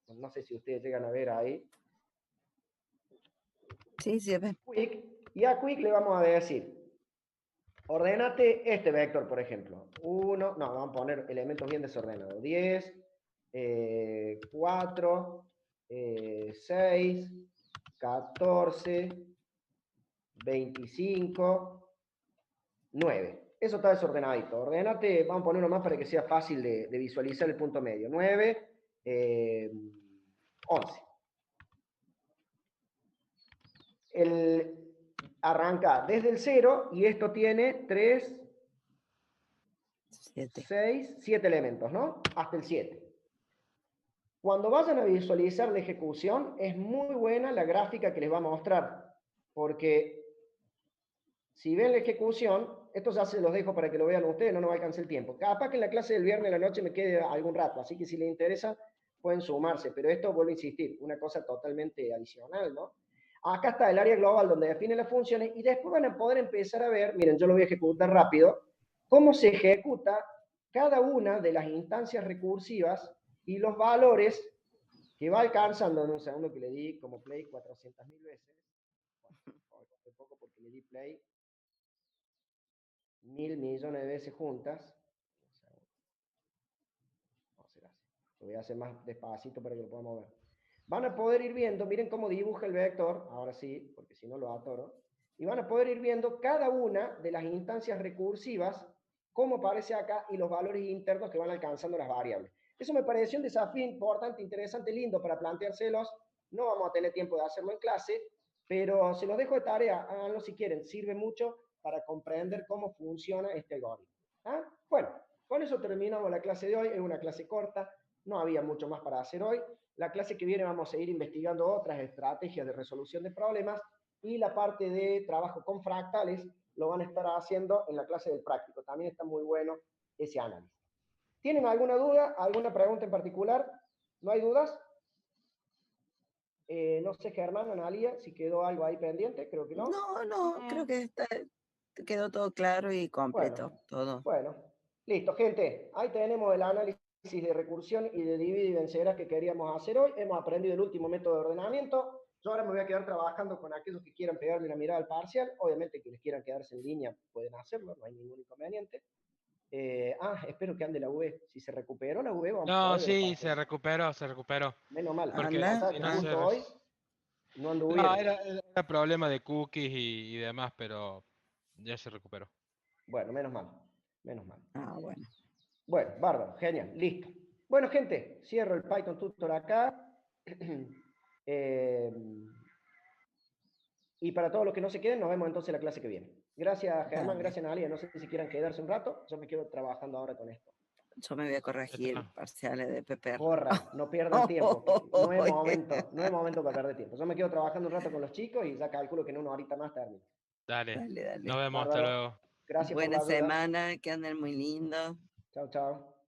No sé si ustedes llegan a ver ahí. Sí, ve. Quick, y a quick le vamos a decir, ordénate este vector, por ejemplo. Vamos a poner elementos bien desordenados. 10, 4, 6, 14, 25, 9. Eso está desordenadito. Ordénate, vamos a poner uno más para que sea fácil de visualizar el punto medio. 9, 11. Arranca desde el 0 y esto tiene 3, 6, 7 elementos, ¿no? Hasta el 7. Cuando vayan a visualizar la ejecución, es muy buena la gráfica que les va a mostrar, porque si ven la ejecución, esto ya se los dejo para que lo vean ustedes, no nos alcance el tiempo. Capaz que en la clase del viernes de la noche me quede algún rato, así que si les interesa, pueden sumarse, pero esto, vuelvo a insistir, una cosa totalmente adicional, ¿no? Acá está el área global donde define las funciones, y después van a poder empezar a ver, miren, yo lo voy a ejecutar rápido, cómo se ejecuta cada una de las instancias recursivas y los valores que va alcanzando. En un segundo que le di como play 400.000 veces. Hace poco porque le di play 1.000 millones de veces juntas. No será así. Lo voy a hacer más despacito para que lo podamos ver. Van a poder ir viendo, miren cómo dibuja el vector, ahora sí, porque si no lo atoro, y van a poder ir viendo cada una de las instancias recursivas, cómo aparece acá, y los valores internos que van alcanzando las variables. Eso me pareció un desafío importante, interesante, lindo para planteárselos. No vamos a tener tiempo de hacerlo en clase, pero se los dejo de tarea, háganlo si quieren, sirve mucho para comprender cómo funciona este algoritmo. ¿Ah? Bueno, con eso terminamos la clase de hoy. Es una clase corta, no había mucho más para hacer hoy. La clase que viene vamos a seguir investigando otras estrategias de resolución de problemas, y la parte de trabajo con fractales lo van a estar haciendo en la clase del práctico. También está muy bueno ese análisis. ¿Tienen alguna duda, alguna pregunta en particular? ¿No hay dudas? No sé, Germán, Analia, si quedó algo ahí pendiente, creo que no. No, creo que quedó todo claro y completo. Bueno, listo, gente. Ahí tenemos el análisis de recursión y de divide y vencerás que queríamos hacer hoy. Hemos aprendido el último método de ordenamiento. Yo ahora me voy a quedar trabajando con aquellos que quieran pegarle una mirada al parcial. Obviamente, quienes quieran quedarse en línea pueden hacerlo, no hay ningún inconveniente. Espero que ande la UE. Si se recuperó la UE, vamos a No, poder ver sí, Python. se recuperó, se recuperó. Menos mal. Porque Lo que pasa es si que no se... justo hoy no No, anduvieron. era problema de cookies y demás, pero ya se recuperó. Bueno, menos mal. Menos mal. Ah, bueno. Bueno, bárbaro, genial, listo. Bueno, gente, cierro el Python Tutor acá. Y para todos los que no se queden, nos vemos entonces la clase que viene. Gracias, Germán, Dale. gracias, Natalia. No sé si quieran quedarse un rato. Yo me quedo trabajando ahora con esto. Yo me voy a corregir Está. parciales de PPR. Corran, no pierdan tiempo. No es momento, no es momento para perder tiempo. Yo me quedo trabajando un rato con los chicos y ya calculo que en una horita más termino. Dale, Dale, nos dale. vemos, hasta Bárbaro. luego. Gracias por la Buena ayuda. semana, que anden muy lindos. Chao, chao.